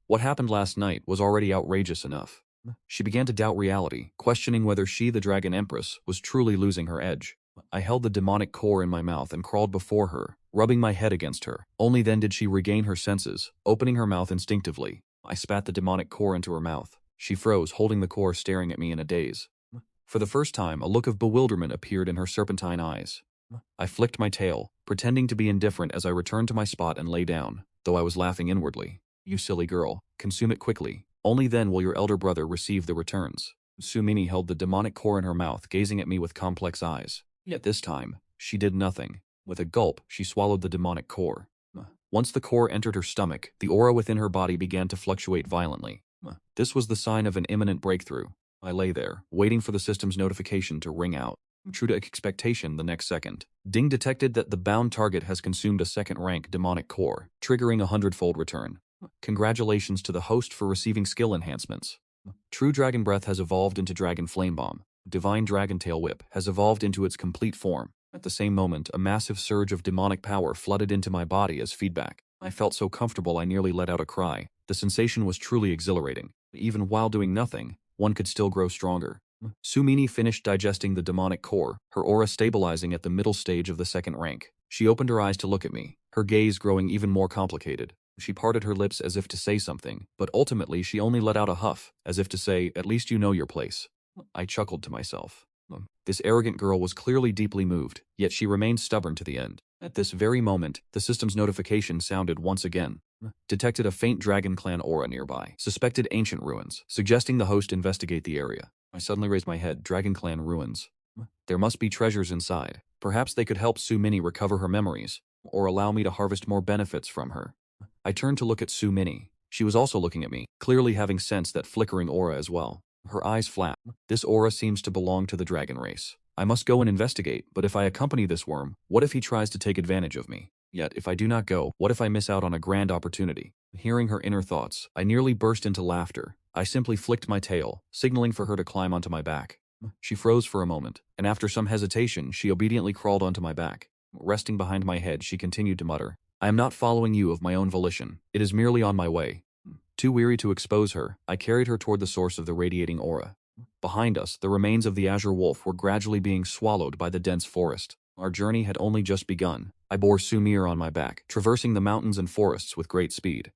What happened last night was already outrageous enough. She began to doubt reality, questioning whether she, the Dragon Empress, was truly losing her edge. I held the demonic core in my mouth and crawled before her, rubbing my head against her. Only then did she regain her senses, opening her mouth instinctively. I spat the demonic core into her mouth. She froze, holding the core, staring at me in a daze. For the first time, a look of bewilderment appeared in her serpentine eyes. I flicked my tail, pretending to be indifferent as I returned to my spot and lay down, though I was laughing inwardly. You silly girl, consume it quickly. Only then will your elder brother receive the returns. Sumini held the demonic core in her mouth, gazing at me with complex eyes. Yet this time, she did nothing. With a gulp, she swallowed the demonic core. Once the core entered her stomach, the aura within her body began to fluctuate violently. This was the sign of an imminent breakthrough. I lay there, waiting for the system's notification to ring out. True to expectation, the next second, Ding detected that the bound target has consumed a second-rank demonic core, triggering a hundredfold return. Congratulations to the host for receiving skill enhancements. True Dragon Breath has evolved into Dragon Flame Bomb. Divine Dragon Tail Whip has evolved into its complete form. At the same moment, a massive surge of demonic power flooded into my body as feedback. I felt so comfortable I nearly let out a cry. The sensation was truly exhilarating. Even while doing nothing, one could still grow stronger. Sumini finished digesting the demonic core, her aura stabilizing at the middle stage of the second rank. She opened her eyes to look at me, her gaze growing even more complicated. She parted her lips as if to say something, but ultimately she only let out a huff, as if to say, "At least you know your place." I chuckled to myself. This arrogant girl was clearly deeply moved, yet she remained stubborn to the end. At this very moment, the system's notification sounded once again. Detected a faint Dragon Clan aura nearby. Suspected ancient ruins, suggesting the host investigate the area. I suddenly raised my head. Dragon Clan ruins. There must be treasures inside. Perhaps they could help Sumini recover her memories, or allow me to harvest more benefits from her. I turned to look at Sumini. She was also looking at me, clearly having sensed that flickering aura as well. Her eyes flapped. This aura seems to belong to the dragon race. I must go and investigate, but if I accompany this worm, what if he tries to take advantage of me? Yet, if I do not go, what if I miss out on a grand opportunity? Hearing her inner thoughts, I nearly burst into laughter. I simply flicked my tail, signaling for her to climb onto my back. She froze for a moment, and after some hesitation, she obediently crawled onto my back. Resting behind my head, she continued to mutter, "I am not following you of my own volition. It is merely on my way." Too weary to expose her, I carried her toward the source of the radiating aura. Behind us, the remains of the azure wolf were gradually being swallowed by the dense forest. Our journey had only just begun. I bore Sumir on my back, traversing the mountains and forests with great speed.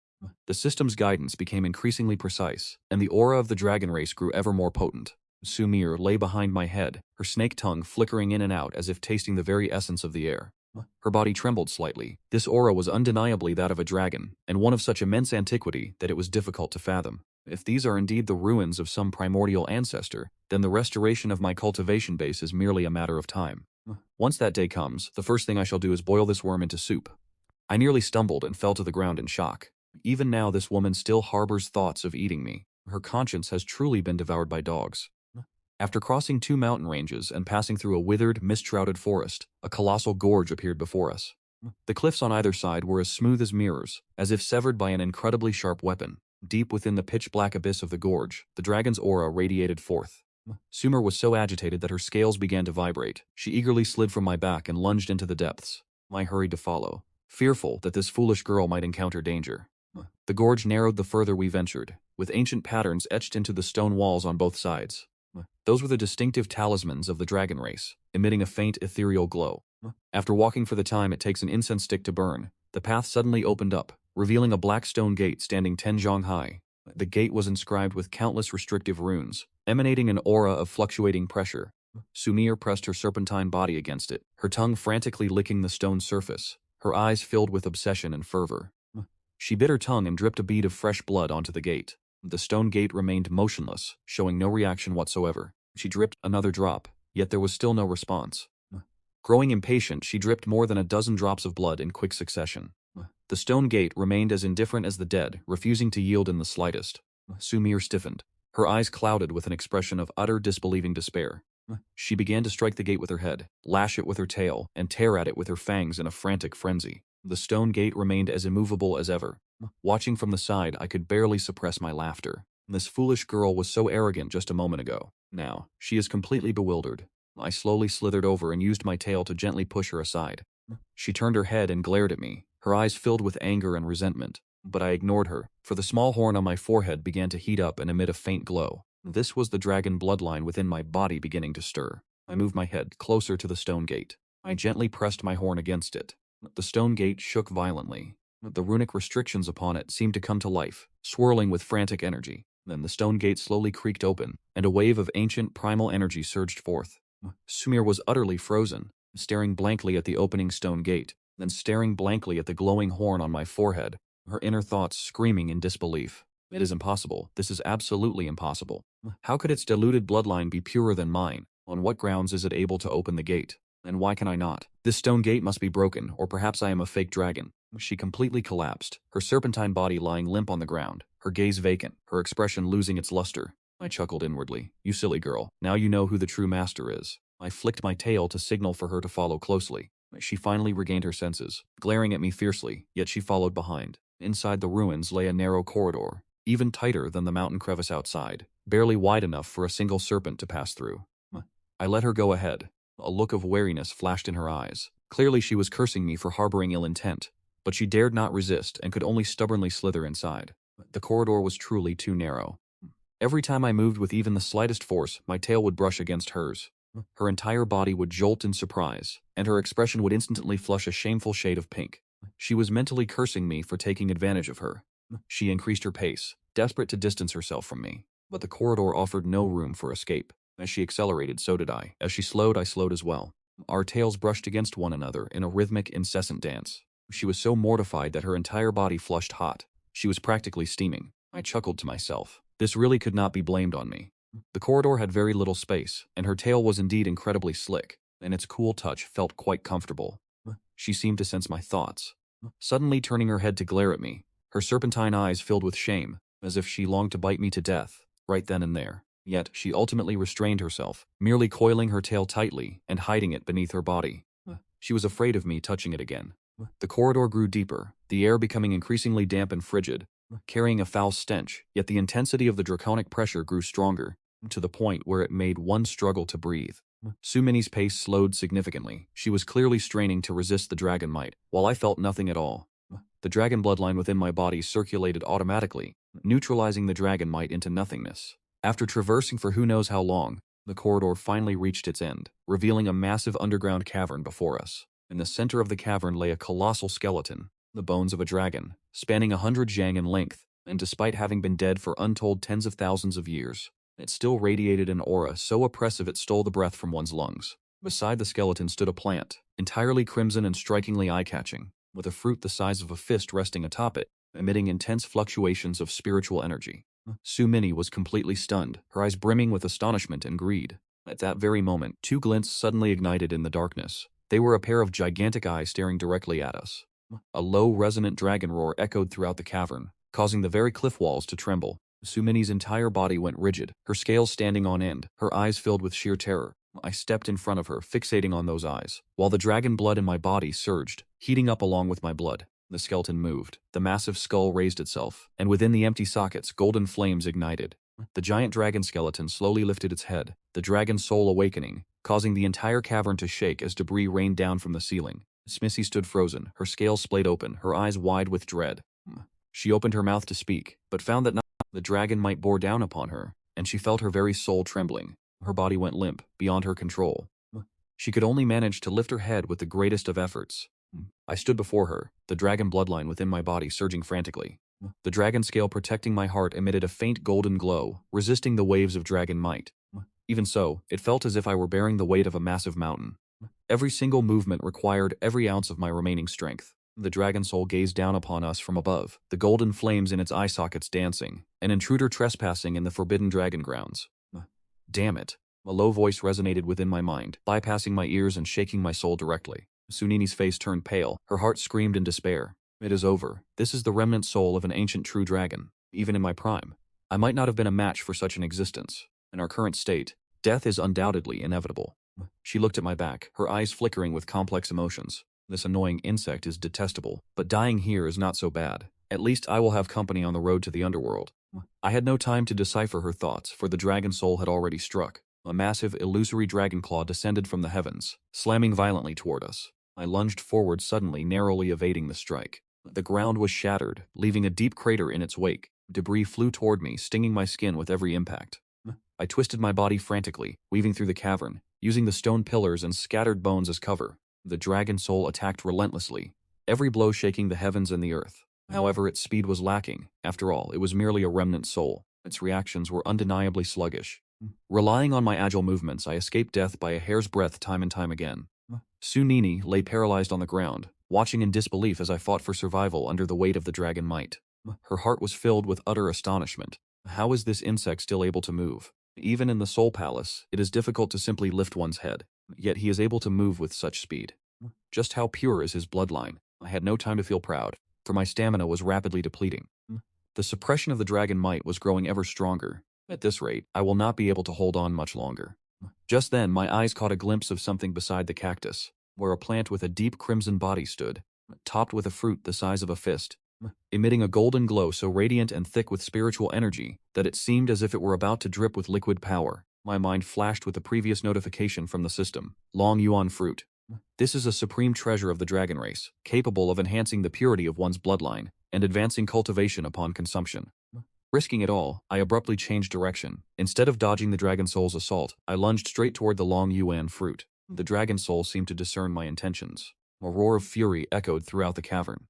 The system's guidance became increasingly precise, and the aura of the dragon race grew ever more potent. Sumir lay behind my head, her snake tongue flickering in and out as if tasting the very essence of the air. Her body trembled slightly. This aura was undeniably that of a dragon, and one of such immense antiquity that it was difficult to fathom. If these are indeed the ruins of some primordial ancestor, then the restoration of my cultivation base is merely a matter of time. Once that day comes, the first thing I shall do is boil this worm into soup. I nearly stumbled and fell to the ground in shock. Even now this woman still harbors thoughts of eating me. Her conscience has truly been devoured by dogs. After crossing 2 mountain ranges and passing through a withered, mist-shrouded forest, a colossal gorge appeared before us. The cliffs on either side were as smooth as mirrors, as if severed by an incredibly sharp weapon. Deep within the pitch-black abyss of the gorge, the dragon's aura radiated forth. Sumer was so agitated that her scales began to vibrate. She eagerly slid from my back and lunged into the depths. I hurried to follow, fearful that this foolish girl might encounter danger. The gorge narrowed the further we ventured, with ancient patterns etched into the stone walls on both sides. Those were the distinctive talismans of the dragon race, emitting a faint ethereal glow. After walking for the time it takes an incense stick to burn, the path suddenly opened up, revealing a black stone gate standing 10 zhang high. The gate was inscribed with countless restrictive runes, emanating an aura of fluctuating pressure. Sumir pressed her serpentine body against it, her tongue frantically licking the stone surface, her eyes filled with obsession and fervor. She bit her tongue and dripped a bead of fresh blood onto the gate. The stone gate remained motionless, showing no reaction whatsoever. She dripped another drop, yet there was still no response. Growing impatient, she dripped more than a dozen drops of blood in quick succession. The stone gate remained as indifferent as the dead, refusing to yield in the slightest. Sumir stiffened, her eyes clouded with an expression of utter disbelieving despair. She began to strike the gate with her head, lash it with her tail, and tear at it with her fangs in a frantic frenzy. The stone gate remained as immovable as ever. Watching from the side, I could barely suppress my laughter. This foolish girl was so arrogant just a moment ago. Now, she is completely bewildered. I slowly slithered over and used my tail to gently push her aside. She turned her head and glared at me, her eyes filled with anger and resentment. But I ignored her, for the small horn on my forehead began to heat up and emit a faint glow. This was the dragon bloodline within my body beginning to stir. I moved my head closer to the stone gate. I gently pressed my horn against it. The stone gate shook violently. The runic restrictions upon it seemed to come to life, swirling with frantic energy. Then the stone gate slowly creaked open, and a wave of ancient primal energy surged forth. Sumir was utterly frozen, staring blankly at the opening stone gate, then staring blankly at the glowing horn on my forehead, her inner thoughts screaming in disbelief. It is impossible. This is absolutely impossible. How could its diluted bloodline be purer than mine? On what grounds is it able to open the gate? And why can I not? This stone gate must be broken, or perhaps I am a fake dragon. She completely collapsed, her serpentine body lying limp on the ground, her gaze vacant, her expression losing its luster. I chuckled inwardly. You silly girl, now you know who the true master is. I flicked my tail to signal for her to follow closely. She finally regained her senses, glaring at me fiercely, yet she followed behind. Inside the ruins lay a narrow corridor, even tighter than the mountain crevice outside, barely wide enough for a single serpent to pass through. I let her go ahead. A look of wariness flashed in her eyes. Clearly she was cursing me for harboring ill intent, but she dared not resist and could only stubbornly slither inside. The corridor was truly too narrow. Every time I moved with even the slightest force, my tail would brush against hers. Her entire body would jolt in surprise, and her expression would instantly flush a shameful shade of pink. She was mentally cursing me for taking advantage of her. She increased her pace, desperate to distance herself from me. But the corridor offered no room for escape. As she accelerated, so did I. As she slowed, I slowed as well. Our tails brushed against one another in a rhythmic, incessant dance. She was so mortified that her entire body flushed hot. She was practically steaming. I chuckled to myself. This really could not be blamed on me. The corridor had very little space, and her tail was indeed incredibly slick, and its cool touch felt quite comfortable. She seemed to sense my thoughts. Suddenly turning her head to glare at me, her serpentine eyes filled with shame, as if she longed to bite me to death, right then and there. Yet she ultimately restrained herself, merely coiling her tail tightly and hiding it beneath her body. She was afraid of me touching it again. The corridor grew deeper, the air becoming increasingly damp and frigid, carrying a foul stench, yet the intensity of the draconic pressure grew stronger, to the point where it made one struggle to breathe. Sumini's pace slowed significantly. She was clearly straining to resist the dragon might, while I felt nothing at all. The dragon bloodline within my body circulated automatically, neutralizing the dragon might into nothingness. After traversing for who knows how long, the corridor finally reached its end, revealing a massive underground cavern before us. In the center of the cavern lay a colossal skeleton, the bones of a dragon, spanning 100 zhang in length, and despite having been dead for untold tens of thousands of years, it still radiated an aura so oppressive it stole the breath from one's lungs. Beside the skeleton stood a plant, entirely crimson and strikingly eye-catching, with a fruit the size of a fist resting atop it, emitting intense fluctuations of spiritual energy. Sumini was completely stunned, her eyes brimming with astonishment and greed. At that very moment, two glints suddenly ignited in the darkness. They were a pair of gigantic eyes staring directly at us. A low, resonant dragon roar echoed throughout the cavern, causing the very cliff walls to tremble. Sumini's entire body went rigid, her scales standing on end, her eyes filled with sheer terror. I stepped in front of her, fixating on those eyes, while the dragon blood in my body surged, heating up along with my blood. The skeleton moved, the massive skull raised itself, and within the empty sockets, golden flames ignited. The giant dragon skeleton slowly lifted its head, the dragon soul awakening, causing the entire cavern to shake as debris rained down from the ceiling. Smissy stood frozen, her scales splayed open, her eyes wide with dread. She opened her mouth to speak, but found that the dragon might bore down upon her, and she felt her very soul trembling. Her body went limp, beyond her control. She could only manage to lift her head with the greatest of efforts. I stood before her, the dragon bloodline within my body surging frantically. The dragon scale protecting my heart emitted a faint golden glow, resisting the waves of dragon might. Even so, it felt as if I were bearing the weight of a massive mountain. Every single movement required every ounce of my remaining strength. The dragon soul gazed down upon us from above, the golden flames in its eye sockets dancing, an intruder trespassing in the forbidden dragon grounds. Damn it. A low voice resonated within my mind, bypassing my ears and shaking my soul directly. Sunini's face turned pale, her heart screamed in despair. It is over. This is the remnant soul of an ancient true dragon. Even in my prime, I might not have been a match for such an existence. In our current state, death is undoubtedly inevitable. She looked at my back, her eyes flickering with complex emotions. This annoying insect is detestable, but dying here is not so bad. At least I will have company on the road to the underworld. I had no time to decipher her thoughts, for the dragon soul had already struck. A massive, illusory dragon claw descended from the heavens, slamming violently toward us. I lunged forward suddenly, narrowly evading the strike. The ground was shattered, leaving a deep crater in its wake. Debris flew toward me, stinging my skin with every impact. I twisted my body frantically, weaving through the cavern, using the stone pillars and scattered bones as cover. The dragon soul attacked relentlessly, every blow shaking the heavens and the earth. However, its speed was lacking. After all, it was merely a remnant soul. Its reactions were undeniably sluggish. Relying on my agile movements, I escaped death by a hair's breadth time and time again. Sunini lay paralyzed on the ground, watching in disbelief as I fought for survival under the weight of the dragon might. Her heart was filled with utter astonishment. How is this insect still able to move? Even in the Soul Palace, it is difficult to simply lift one's head, yet he is able to move with such speed. Just how pure is his bloodline? I had no time to feel proud, for my stamina was rapidly depleting. The suppression of the dragon might was growing ever stronger. At this rate, I will not be able to hold on much longer. Just then, my eyes caught a glimpse of something beside the cactus, where a plant with a deep crimson body stood, topped with a fruit the size of a fist, emitting a golden glow so radiant and thick with spiritual energy that it seemed as if it were about to drip with liquid power. My mind flashed with the previous notification from the system. Long Yuan fruit. This is a supreme treasure of the dragon race, capable of enhancing the purity of one's bloodline and advancing cultivation upon consumption. Risking it all, I abruptly changed direction. Instead of dodging the dragon soul's assault, I lunged straight toward the long yuan fruit. The dragon soul seemed to discern my intentions. A roar of fury echoed throughout the cavern.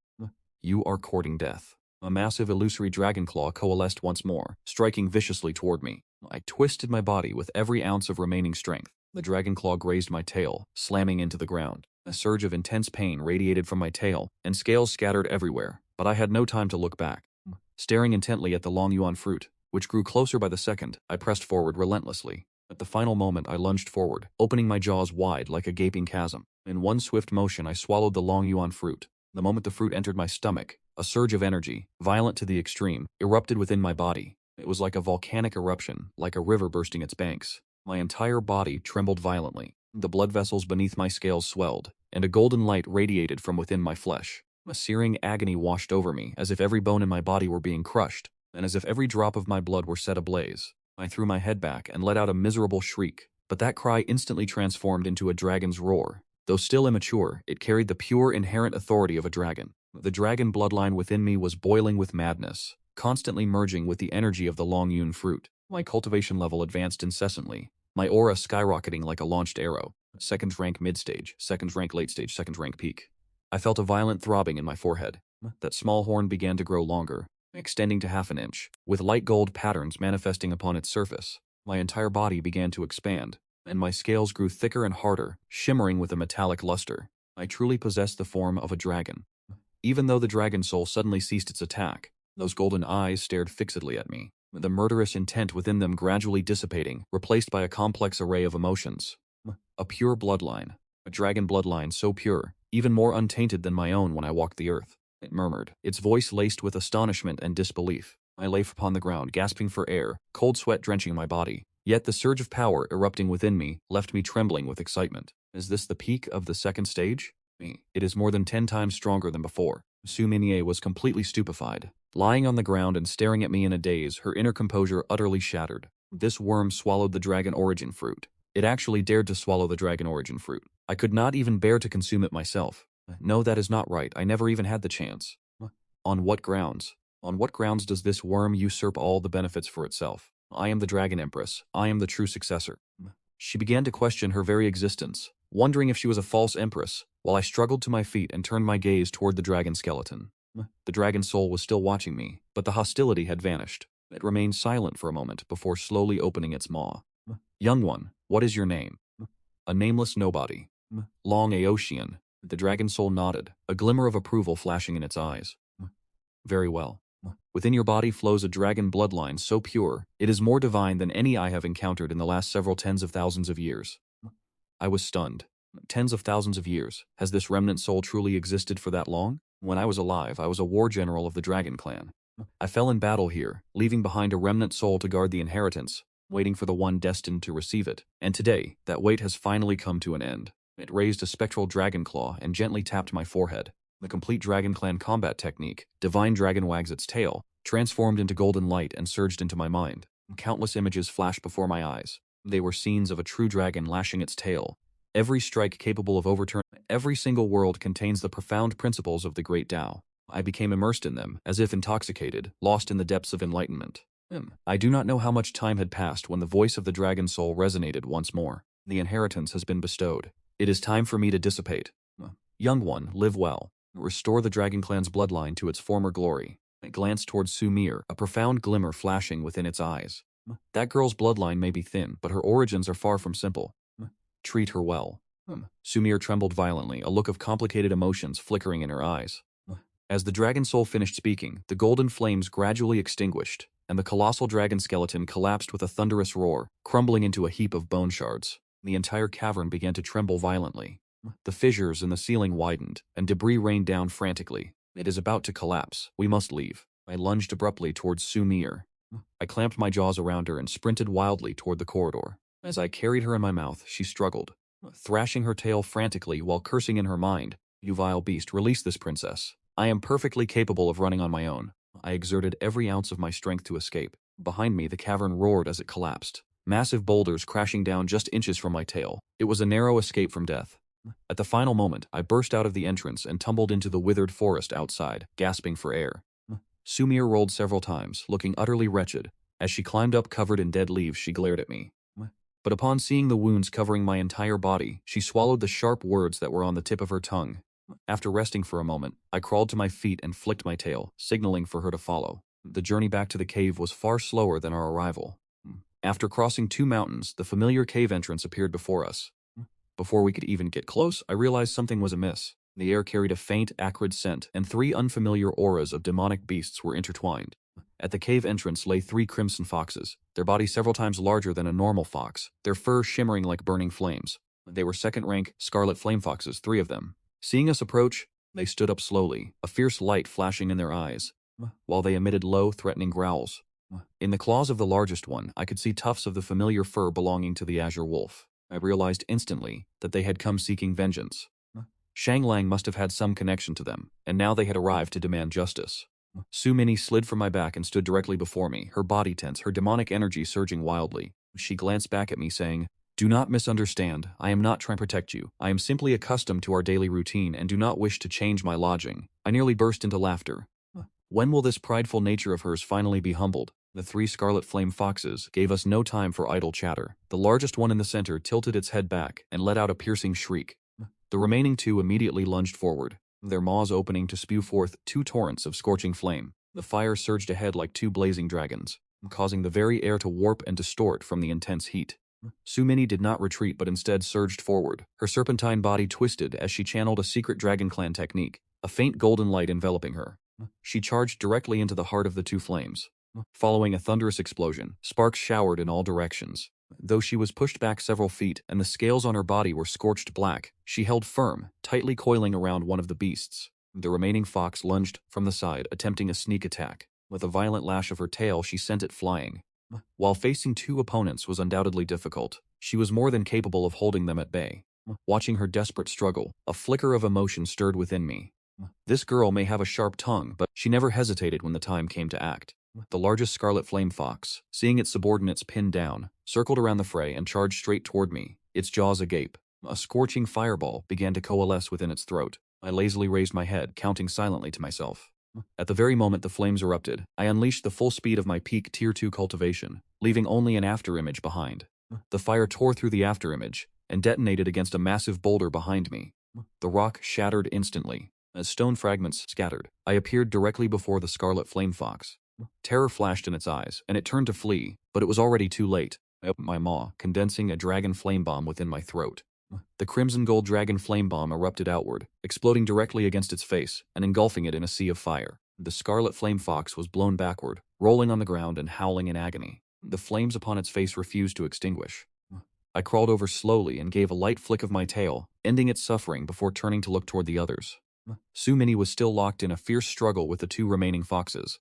You are courting death. A massive illusory dragon claw coalesced once more, striking viciously toward me. I twisted my body with every ounce of remaining strength. The dragon claw grazed my tail, slamming into the ground. A surge of intense pain radiated from my tail, and scales scattered everywhere, but I had no time to look back. Staring intently at the long yuan fruit, which grew closer by the second, I pressed forward relentlessly. At the final moment, I lunged forward, opening my jaws wide like a gaping chasm. In one swift motion, I swallowed the long yuan fruit. The moment the fruit entered my stomach, a surge of energy, violent to the extreme, erupted within my body. It was like a volcanic eruption, like a river bursting its banks. My entire body trembled violently. The blood vessels beneath my scales swelled, and a golden light radiated from within my flesh. A searing agony washed over me, as if every bone in my body were being crushed, and as if every drop of my blood were set ablaze. I threw my head back and let out a miserable shriek, but that cry instantly transformed into a dragon's roar. Though still immature, it carried the pure, inherent authority of a dragon. The dragon bloodline within me was boiling with madness, constantly merging with the energy of the long yun fruit. My cultivation level advanced incessantly, my aura skyrocketing like a launched arrow. Second rank mid-stage, second rank late-stage, second rank peak. I felt a violent throbbing in my forehead. That small horn began to grow longer, extending to half an inch, with light gold patterns manifesting upon its surface. My entire body began to expand, and my scales grew thicker and harder, shimmering with a metallic luster. I truly possessed the form of a dragon. Even though the dragon soul suddenly ceased its attack, those golden eyes stared fixedly at me, the murderous intent within them gradually dissipating, replaced by a complex array of emotions. A pure bloodline. A dragon bloodline so pure, even more untainted than my own when I walked the earth. It murmured, its voice laced with astonishment and disbelief. I lay upon the ground, gasping for air, cold sweat drenching my body. Yet the surge of power erupting within me left me trembling with excitement. Is this the peak of the second stage? It is more than 10 times stronger than before. Suminier was completely stupefied, lying on the ground and staring at me in a daze, her inner composure utterly shattered. This worm swallowed the dragon origin fruit. It actually dared to swallow the dragon origin fruit. I could not even bear to consume it myself. No, that is not right. I never even had the chance. On what grounds? On what grounds does this worm usurp all the benefits for itself? I am the Dragon Empress. I am the true successor. She began to question her very existence. wondering if she was a false empress, while I struggled to my feet and turned my gaze toward the dragon skeleton. The dragon soul was still watching me, but the hostility had vanished. It remained silent for a moment before slowly opening its maw. Young one, what is your name? A nameless nobody. Long Aocean. The dragon soul nodded, a glimmer of approval flashing in its eyes. Very well. Within your body flows a dragon bloodline so pure, it is more divine than any I have encountered in the last several tens of thousands of years. I was stunned. Tens of thousands of years. Has this remnant soul truly existed for that long? When I was alive, I was a war general of the dragon clan. I fell in battle here, leaving behind a remnant soul to guard the inheritance, waiting for the one destined to receive it. And today, that wait has finally come to an end. It raised a spectral dragon claw and gently tapped my forehead. The complete Dragon Clan combat technique, Divine Dragon wags its tail, transformed into golden light and surged into my mind. Countless images flashed before my eyes. They were scenes of a true dragon lashing its tail. Every strike capable of overturning. Every single world contains the profound principles of the Great Tao. I became immersed in them, as if intoxicated, lost in the depths of enlightenment. I do not know how much time had passed when the voice of the dragon soul resonated once more. The inheritance has been bestowed. It is time for me to dissipate. Young one, live well. Restore the Dragon Clan's bloodline to its former glory. It glanced towards Sumir, a profound glimmer flashing within its eyes. That girl's bloodline may be thin, but her origins are far from simple. Treat her well. Sumir trembled violently, a look of complicated emotions flickering in her eyes. As the dragon soul finished speaking, the golden flames gradually extinguished, and the colossal dragon skeleton collapsed with a thunderous roar, crumbling into a heap of bone shards. The entire cavern began to tremble violently. The fissures in the ceiling widened, and debris rained down frantically. It is about to collapse. We must leave. I lunged abruptly towards Sumir. I clamped my jaws around her and sprinted wildly toward the corridor. As I carried her in my mouth, she struggled, thrashing her tail frantically while cursing in her mind. You vile beast, release this princess. I am perfectly capable of running on my own. I exerted every ounce of my strength to escape. Behind me, the cavern roared as it collapsed. Massive boulders crashing down just inches from my tail. It was a narrow escape from death. At the final moment, I burst out of the entrance and tumbled into the withered forest outside, gasping for air. Sumir rolled several times, looking utterly wretched. As she climbed up covered in dead leaves, she glared at me. But upon seeing the wounds covering my entire body, she swallowed the sharp words that were on the tip of her tongue. After resting for a moment, I crawled to my feet and flicked my tail, signaling for her to follow. The journey back to the cave was far slower than our arrival. After crossing 2 mountains, the familiar cave entrance appeared before us. Before we could even get close, I realized something was amiss. The air carried a faint, acrid scent, and 3 unfamiliar auras of demonic beasts were intertwined. At the cave entrance lay 3 crimson foxes, their bodies several times larger than a normal fox, their fur shimmering like burning flames. They were second-rank scarlet flame foxes, 3 of them. Seeing us approach, they stood up slowly, a fierce light flashing in their eyes, while they emitted low, threatening growls. In the claws of the largest one, I could see tufts of the familiar fur belonging to the azure wolf. I realized instantly that they had come seeking vengeance. Shanglang must have had some connection to them, and now they had arrived to demand justice. Su Mini slid from my back and stood directly before me, her body tense, her demonic energy surging wildly. She glanced back at me, saying, "Do not misunderstand. I am not trying to protect you. I am simply accustomed to our daily routine and do not wish to change my lodging." I nearly burst into laughter. When will this prideful nature of hers finally be humbled? The 3 scarlet flame foxes gave us no time for idle chatter. The largest one in the center tilted its head back and let out a piercing shriek. The remaining 2 immediately lunged forward, their maws opening to spew forth 2 torrents of scorching flame. The fire surged ahead like 2 blazing dragons, causing the very air to warp and distort from the intense heat. Su Mini did not retreat but instead surged forward, her serpentine body twisted as she channeled a secret Dragon Clan technique, a faint golden light enveloping her. She charged directly into the heart of the 2 flames. Following a thunderous explosion, sparks showered in all directions. Though she was pushed back several feet and the scales on her body were scorched black, she held firm, tightly coiling around one of the beasts. The remaining fox lunged from the side, attempting a sneak attack. With a violent lash of her tail, she sent it flying. While facing 2 opponents was undoubtedly difficult, she was more than capable of holding them at bay. Watching her desperate struggle, a flicker of emotion stirred within me. This girl may have a sharp tongue, but she never hesitated when the time came to act. The largest scarlet flame fox, seeing its subordinates pinned down, circled around the fray and charged straight toward me, its jaws agape. A scorching fireball began to coalesce within its throat. I lazily raised my head, counting silently to myself. At the very moment the flames erupted, I unleashed the full speed of my peak Tier 2 cultivation, leaving only an afterimage behind. The fire tore through the afterimage, and detonated against a massive boulder behind me. The rock shattered instantly. As stone fragments scattered, I appeared directly before the scarlet flame fox. Terror flashed in its eyes, and it turned to flee, but it was already too late. I opened my maw, condensing a dragon flame bomb within my throat. The crimson gold dragon flame bomb erupted outward, exploding directly against its face and engulfing it in a sea of fire. The scarlet flame fox was blown backward, rolling on the ground and howling in agony. The flames upon its face refused to extinguish. I crawled over slowly and gave a light flick of my tail, ending its suffering before turning to look toward the others. Sumini was still locked in a fierce struggle with the two remaining foxes.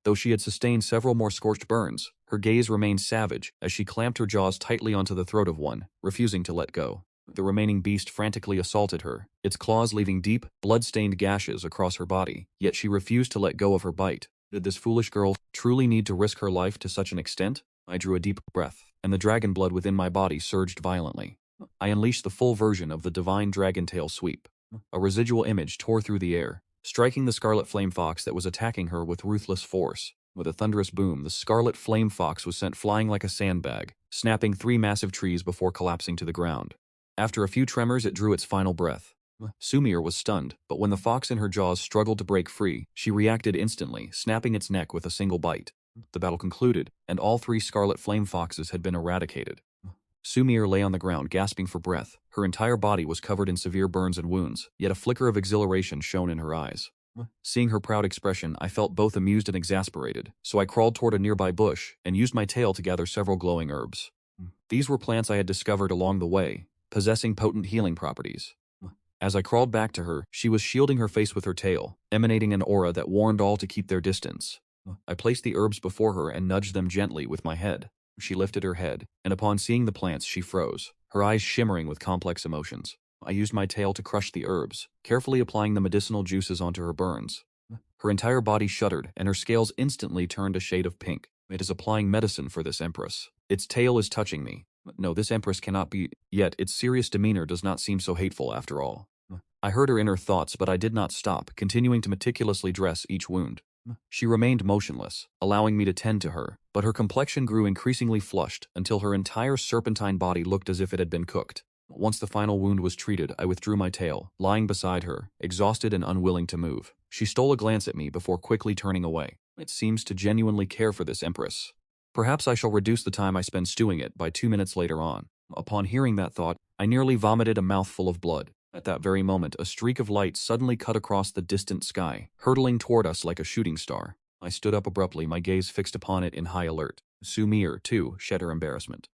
Though she had sustained several more scorched burns, her gaze remained savage as she clamped her jaws tightly onto the throat of one, refusing to let go. The remaining beast frantically assaulted her, its claws leaving deep, blood-stained gashes across her body, yet she refused to let go of her bite. Did this foolish girl truly need to risk her life to such an extent? I drew a deep breath, and the dragon blood within my body surged violently. I unleashed the full version of the divine dragon tail sweep. A residual image tore through the air, striking the scarlet flame fox that was attacking her with ruthless force. With a thunderous boom, the scarlet flame fox was sent flying like a sandbag, snapping 3 massive trees before collapsing to the ground. After a few tremors, it drew its final breath. Sumir was stunned, but when the fox in her jaws struggled to break free, she reacted instantly, snapping its neck with a single bite. The battle concluded, and all 3 scarlet flame foxes had been eradicated. Sumir lay on the ground gasping for breath. Her entire body was covered in severe burns and wounds, yet a flicker of exhilaration shone in her eyes. Seeing her proud expression, I felt both amused and exasperated, so I crawled toward a nearby bush and used my tail to gather several glowing herbs. These were plants I had discovered along the way, possessing potent healing properties. As I crawled back to her, she was shielding her face with her tail, emanating an aura that warned all to keep their distance. I placed the herbs before her and nudged them gently with my head. She lifted her head, and upon seeing the plants she froze, her eyes shimmering with complex emotions. I used my tail to crush the herbs, carefully applying the medicinal juices onto her burns. Her entire body shuddered, and her scales instantly turned a shade of pink. It is applying medicine for this empress. Its tail is touching me. No, this empress cannot be, yet its serious demeanor does not seem so hateful after all. I heard her inner thoughts, but I did not stop, continuing to meticulously dress each wound. She remained motionless, allowing me to tend to her, but her complexion grew increasingly flushed until her entire serpentine body looked as if it had been cooked. Once the final wound was treated, I withdrew my tail, lying beside her, exhausted and unwilling to move. She stole a glance at me before quickly turning away. It seems to genuinely care for this empress. Perhaps I shall reduce the time I spend stewing it by 2 minutes later on. Upon hearing that thought, I nearly vomited a mouthful of blood. At that very moment, a streak of light suddenly cut across the distant sky, hurtling toward us like a shooting star. I stood up abruptly, my gaze fixed upon it in high alert. Sumir, too, shed her embarrassment.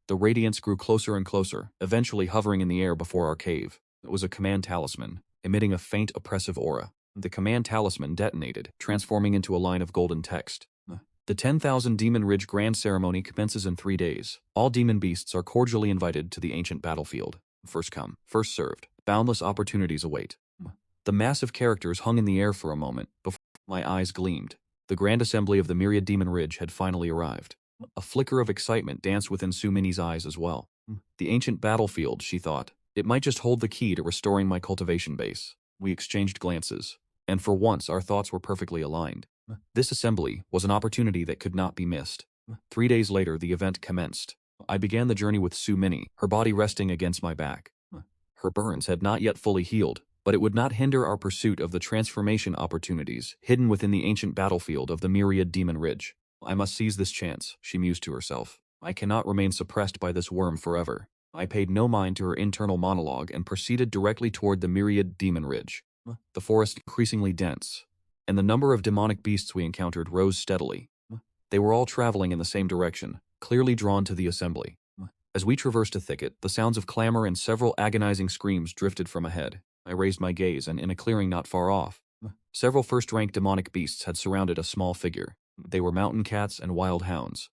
The radiance grew closer and closer, eventually hovering in the air before our cave. It was a command talisman, emitting a faint, oppressive aura. The command talisman detonated, transforming into a line of golden text. The 10,000 Demon Ridge Grand Ceremony commences in 3 days. All demon beasts are cordially invited to the ancient battlefield. First come, first served. Boundless opportunities await. The massive characters hung in the air for a moment before my eyes gleamed. The grand assembly of the myriad Demon Ridge had finally arrived. A flicker of excitement danced within Sumini's eyes as well. The ancient battlefield, she thought. It might just hold the key to restoring my cultivation base. We exchanged glances, and for once our thoughts were perfectly aligned. This assembly was an opportunity that could not be missed. 3 days later, the event commenced. I began the journey with Sumini, her body resting against my back. Her burns had not yet fully healed, but it would not hinder our pursuit of the transformation opportunities hidden within the ancient battlefield of the myriad Demon Ridge. I must seize this chance, she mused to herself. I cannot remain suppressed by this worm forever. I paid no mind to her internal monologue and proceeded directly toward the myriad Demon Ridge. The forest increasingly dense, and the number of demonic beasts we encountered rose steadily. They were all traveling in the same direction, clearly drawn to the assembly. As we traversed a thicket, the sounds of clamor and several agonizing screams drifted from ahead. I raised my gaze, and in a clearing not far off, several first-rank demonic beasts had surrounded a small figure. They were mountain cats and wild hounds.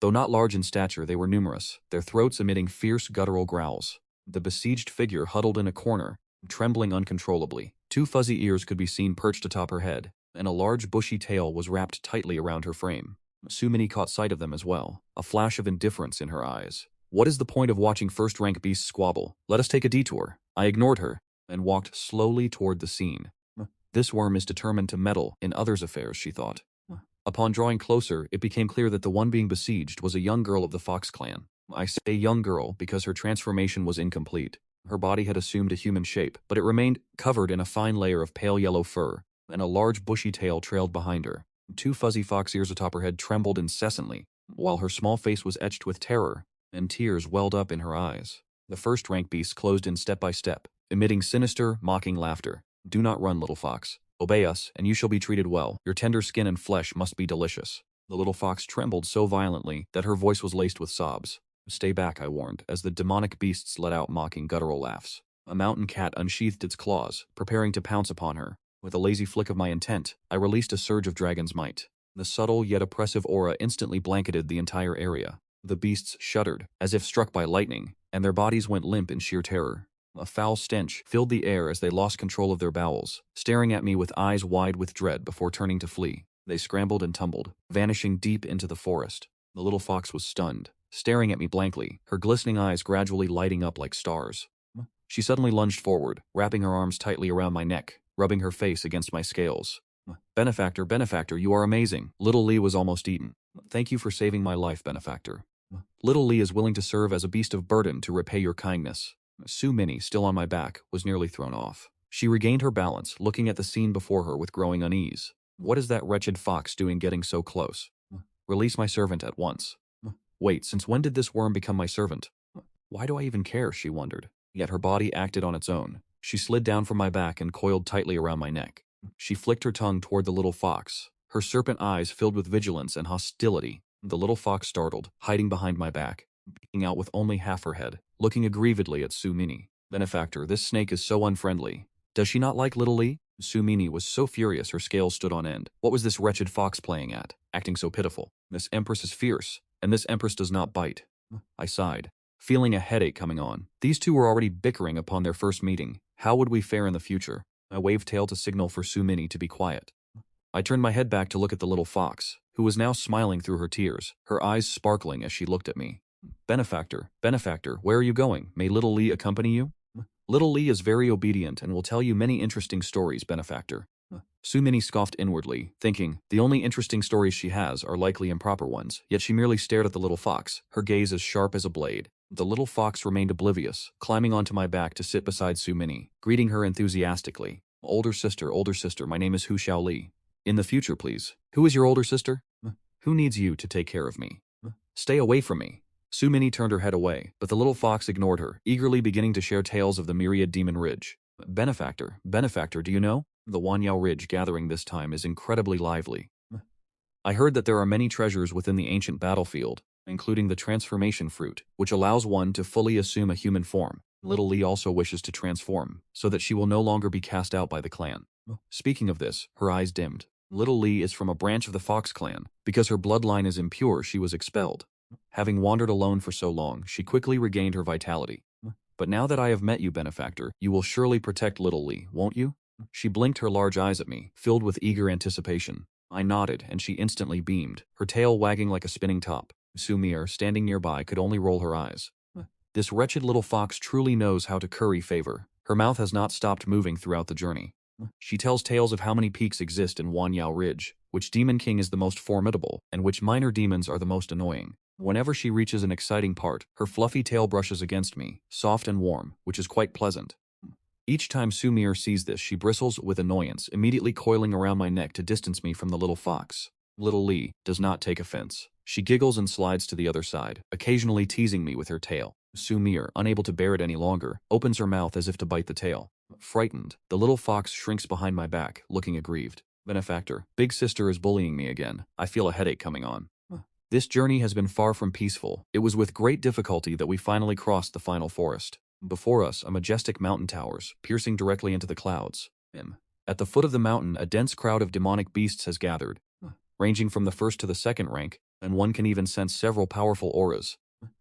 Though not large in stature, they were numerous, their throats emitting fierce guttural growls. The besieged figure huddled in a corner, trembling uncontrollably. 2 fuzzy ears could be seen perched atop her head, and a large bushy tail was wrapped tightly around her frame. Sumini caught sight of them as well, a flash of indifference in her eyes. What is the point of watching first-rank beasts squabble? Let us take a detour. I ignored her, and walked slowly toward the scene. This worm is determined to meddle in others' affairs, she thought. Upon drawing closer, it became clear that the one being besieged was a young girl of the Fox clan. I say young girl because her transformation was incomplete. Her body had assumed a human shape, but it remained covered in a fine layer of pale yellow fur, and a large bushy tail trailed behind her. 2 fuzzy fox ears atop her head trembled incessantly, while her small face was etched with terror, and tears welled up in her eyes. The first rank beast closed in step by step, emitting sinister, mocking laughter. Do not run, little fox. Obey us, and you shall be treated well. Your tender skin and flesh must be delicious. The little fox trembled so violently that her voice was laced with sobs. Stay back, I warned, as the demonic beasts let out mocking guttural laughs. A mountain cat unsheathed its claws, preparing to pounce upon her. With a lazy flick of my intent, I released a surge of dragon's might. The subtle yet oppressive aura instantly blanketed the entire area. The beasts shuddered, as if struck by lightning, and their bodies went limp in sheer terror. A foul stench filled the air as they lost control of their bowels, staring at me with eyes wide with dread before turning to flee. They scrambled and tumbled, vanishing deep into the forest. The little fox was stunned, staring at me blankly, her glistening eyes gradually lighting up like stars. She suddenly lunged forward, wrapping her arms tightly around my neck, rubbing her face against my scales. Benefactor, benefactor, you are amazing. Little Lee was almost eaten. Thank you for saving my life, benefactor. Little Lee is willing to serve as a beast of burden to repay your kindness. Su Minnie, still on my back, was nearly thrown off. She regained her balance, looking at the scene before her with growing unease. What is that wretched fox doing getting so close? Release my servant at once. Wait, since when did this worm become my servant? Why do I even care, she wondered. Yet her body acted on its own. She slid down from my back and coiled tightly around my neck. She flicked her tongue toward the little fox, her serpent eyes filled with vigilance and hostility. The little fox startled, hiding behind my back, peeking out with only half her head, looking aggrievedly at Su Minnie. Benefactor, this snake is so unfriendly. Does she not like Little Lee? Su Minnie was so furious her scales stood on end. What was this wretched fox playing at, acting so pitiful? This empress is fierce, and this empress does not bite. I sighed, feeling a headache coming on. These two were already bickering upon their first meeting. How would we fare in the future? I waved tail to signal for Su Minnie to be quiet. I turned my head back to look at the little fox, who was now smiling through her tears, her eyes sparkling as she looked at me. Benefactor, benefactor, where are you going? May Little Lee accompany you? Little Lee is very obedient and will tell you many interesting stories, benefactor. Su Minnie scoffed inwardly, thinking, the only interesting stories she has are likely improper ones, yet she merely stared at the little fox, her gaze as sharp as a blade. The little fox remained oblivious, climbing onto my back to sit beside Su Minnie, greeting her enthusiastically. Older sister, my name is Hu Xiao Li. In the future, please. Who is your older sister? Who needs you to take care of me? Stay away from me. Su Minnie turned her head away, but the little fox ignored her, eagerly beginning to share tales of the myriad demon ridge. Benefactor, do you know? The Wanyao Ridge gathering this time is incredibly lively. I heard that there are many treasures within the ancient battlefield, including the transformation fruit, which allows one to fully assume a human form. Little Lee also wishes to transform, so that she will no longer be cast out by the clan. Speaking of this, her eyes dimmed. Little Lee is from a branch of the Fox clan. Because her bloodline is impure, she was expelled. Having wandered alone for so long, she quickly regained her vitality. But now that I have met you, benefactor, you will surely protect Little Lee, won't you? She blinked her large eyes at me, filled with eager anticipation. I nodded, and she instantly beamed, her tail wagging like a spinning top. Su Minnie, standing nearby, could only roll her eyes. This wretched little fox truly knows how to curry favor. Her mouth has not stopped moving throughout the journey. She tells tales of how many peaks exist in Wanyao Ridge, which demon king is the most formidable, and which minor demons are the most annoying. Whenever she reaches an exciting part, her fluffy tail brushes against me, soft and warm, which is quite pleasant. Each time Su Minnie sees this, she bristles with annoyance, immediately coiling around my neck to distance me from the little fox. Little Lee does not take offense. She giggles and slides to the other side, occasionally teasing me with her tail. Su Minnie, unable to bear it any longer, opens her mouth as if to bite the tail. Frightened, the little fox shrinks behind my back, looking aggrieved. Benefactor, big sister is bullying me again. I feel a headache coming on. This journey has been far from peaceful. It was with great difficulty that we finally crossed the final forest. Before us, a majestic mountain towers, piercing directly into the clouds. At the foot of the mountain, a dense crowd of demonic beasts has gathered, ranging from the first to the second rank, and one can even sense several powerful auras,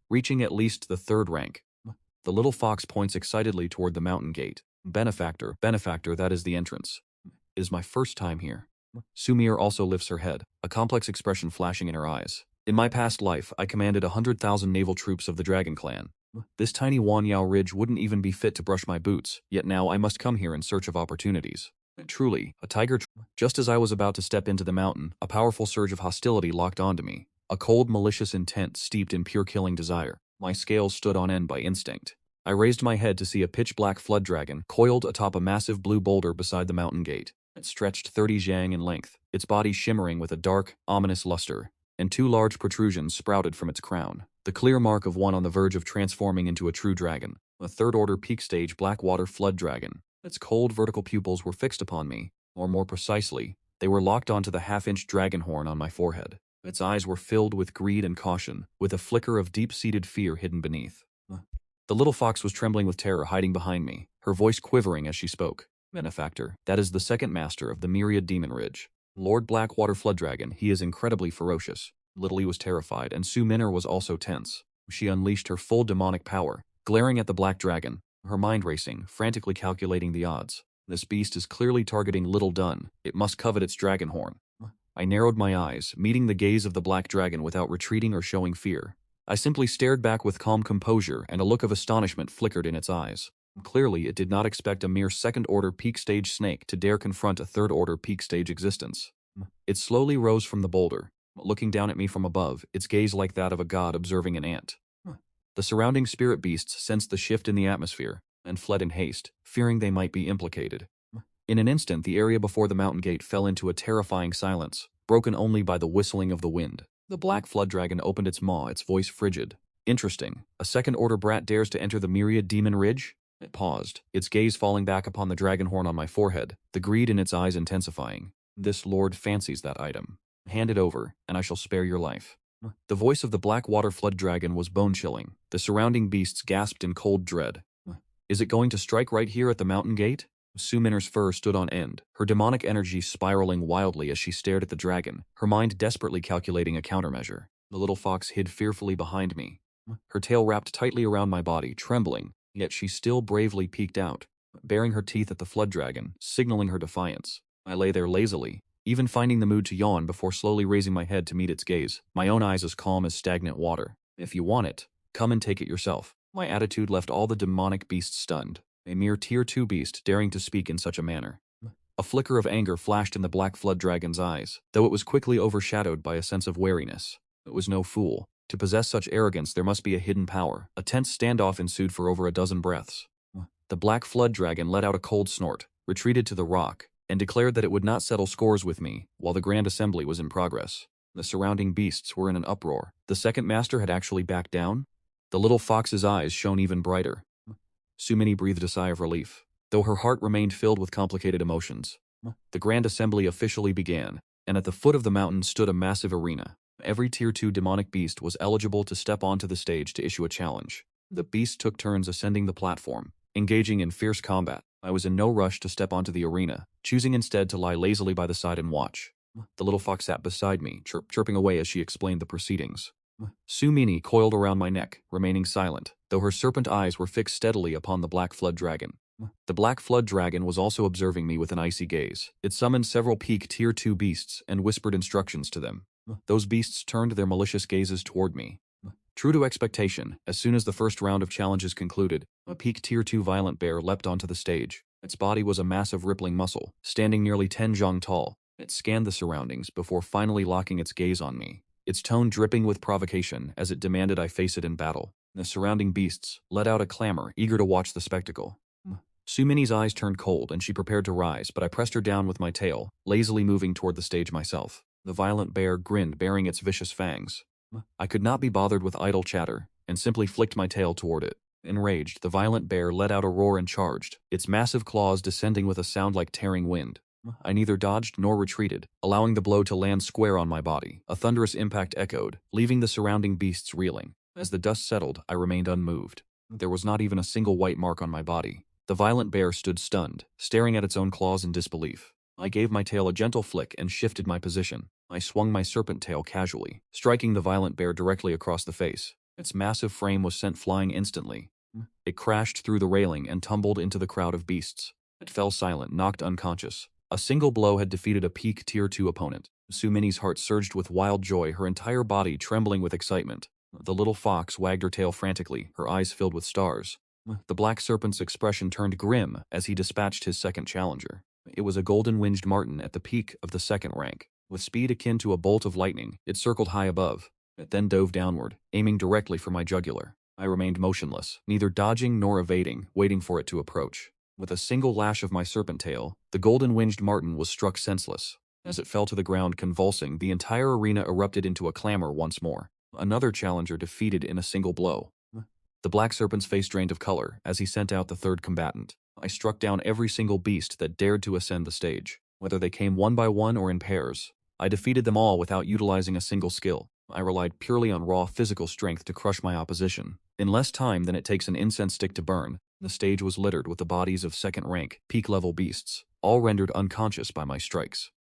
reaching at least the third rank. The little fox points excitedly toward the mountain gate. Benefactor, that is the entrance. It is my first time here. Su Minnie also lifts her head, a complex expression flashing in her eyes. In my past life, I commanded 100,000 naval troops of the Dragon Clan. This tiny Wanyao Ridge wouldn't even be fit to brush my boots, yet now I must come here in search of opportunities. Truly, a tiger. Just as I was about to step into the mountain, a powerful surge of hostility locked onto me, a cold, malicious intent steeped in pure killing desire. My scales stood on end by instinct. I raised my head to see a pitch-black flood dragon coiled atop a massive blue boulder beside the mountain gate. It stretched 30 zhang in length, its body shimmering with a dark, ominous luster, and 2 large protrusions sprouted from its crown, the clear mark of one on the verge of transforming into a true dragon, a third-order peak-stage blackwater flood dragon. Its cold vertical pupils were fixed upon me, or more precisely, they were locked onto the half-inch dragon horn on my forehead. Its eyes were filled with greed and caution, with a flicker of deep-seated fear hidden beneath. The little fox was trembling with terror, hiding behind me, her voice quivering as she spoke. Benefactor, that is the second master of the myriad demon ridge. Lord Blackwater Flood Dragon, he is incredibly ferocious. Lily was terrified, and Su Minner was also tense. She unleashed her full demonic power, glaring at the black dragon, her mind racing, frantically calculating the odds. This beast is clearly targeting Little Dun. It must covet its dragon horn. I narrowed my eyes, meeting the gaze of the black dragon without retreating or showing fear. I simply stared back with calm composure, and a look of astonishment flickered in its eyes. Clearly, it did not expect a mere second-order peak-stage snake to dare confront a third-order peak-stage existence. It slowly rose from the boulder, looking down at me from above, its gaze like that of a god observing an ant. The surrounding spirit beasts sensed the shift in the atmosphere, and fled in haste, fearing they might be implicated. In an instant, the area before the mountain gate fell into a terrifying silence, broken only by the whistling of the wind. The black flood dragon opened its maw, its voice frigid. Interesting. A second-order brat dares to enter the myriad demon ridge? It paused, its gaze falling back upon the dragon horn on my forehead, the greed in its eyes intensifying. This lord fancies that item. Hand it over, and I shall spare your life. The voice of the Blackwater Flood Dragon was bone-chilling. The surrounding beasts gasped in cold dread. Is it going to strike right here at the mountain gate? Su Minner's fur stood on end, her demonic energy spiraling wildly as she stared at the dragon, her mind desperately calculating a countermeasure. The little fox hid fearfully behind me, her tail wrapped tightly around my body, trembling, yet she still bravely peeked out, baring her teeth at the flood dragon, signaling her defiance. I lay there lazily, even finding the mood to yawn before slowly raising my head to meet its gaze, my own eyes as calm as stagnant water. If you want it, come and take it yourself. My attitude left all the demonic beasts stunned. A mere Tier 2 beast daring to speak in such a manner. A flicker of anger flashed in the black flood dragon's eyes, though it was quickly overshadowed by a sense of wariness. It was no fool. To possess such arrogance there must be a hidden power. A tense standoff ensued for over a dozen breaths. The black flood dragon let out a cold snort, retreated to the rock, and declared that it would not settle scores with me while the grand assembly was in progress. The surrounding beasts were in an uproar. The second master had actually backed down? The little fox's eyes shone even brighter. Su Minnie breathed a sigh of relief, though her heart remained filled with complicated emotions. The grand assembly officially began, and at the foot of the mountain stood a massive arena. Every Tier 2 demonic beast was eligible to step onto the stage to issue a challenge. The beasts took turns ascending the platform, engaging in fierce combat. I was in no rush to step onto the arena, choosing instead to lie lazily by the side and watch. The little fox sat beside me, chirping away as she explained the proceedings. Su Minnie coiled around my neck, remaining silent, though her serpent eyes were fixed steadily upon the black flood dragon. The black flood dragon was also observing me with an icy gaze. It summoned several peak Tier 2 beasts and whispered instructions to them. Those beasts turned their malicious gazes toward me. True to expectation, as soon as the first round of challenges concluded, a peak Tier 2 violent bear leapt onto the stage. Its body was a mass of rippling muscle, standing nearly 10 zhang tall. It scanned the surroundings before finally locking its gaze on me, its tone dripping with provocation as it demanded I face it in battle. The surrounding beasts let out a clamor, eager to watch the spectacle. Su Minnie's eyes turned cold and she prepared to rise, but I pressed her down with my tail, lazily moving toward the stage myself. The violent bear grinned, baring its vicious fangs. I could not be bothered with idle chatter, and simply flicked my tail toward it. Enraged, the violent bear let out a roar and charged, its massive claws descending with a sound like tearing wind. I neither dodged nor retreated, allowing the blow to land square on my body. A thunderous impact echoed, leaving the surrounding beasts reeling. As the dust settled, I remained unmoved. There was not even a single white mark on my body. The violent bear stood stunned, staring at its own claws in disbelief. I gave my tail a gentle flick and shifted my position. I swung my serpent tail casually, striking the violent bear directly across the face. Its massive frame was sent flying instantly. It crashed through the railing and tumbled into the crowd of beasts. It fell silent, knocked unconscious. A single blow had defeated a peak Tier 2 opponent. Su Minnie's heart surged with wild joy, her entire body trembling with excitement. The little fox wagged her tail frantically, her eyes filled with stars. The black serpent's expression turned grim as he dispatched his second challenger. It was a golden-winged marten at the peak of the second rank. With speed akin to a bolt of lightning, it circled high above. It then dove downward, aiming directly for my jugular. I remained motionless, neither dodging nor evading, waiting for it to approach. With a single lash of my serpent tail, the golden-winged marten was struck senseless. As it fell to the ground convulsing, the entire arena erupted into a clamor once more. Another challenger defeated in a single blow. The black serpent's face drained of color as he sent out the third combatant. I struck down every single beast that dared to ascend the stage. Whether they came one by one or in pairs, I defeated them all without utilizing a single skill. I relied purely on raw physical strength to crush my opposition. In less time than it takes an incense stick to burn, the stage was littered with the bodies of second-rank, peak-level beasts, all rendered unconscious by my strikes.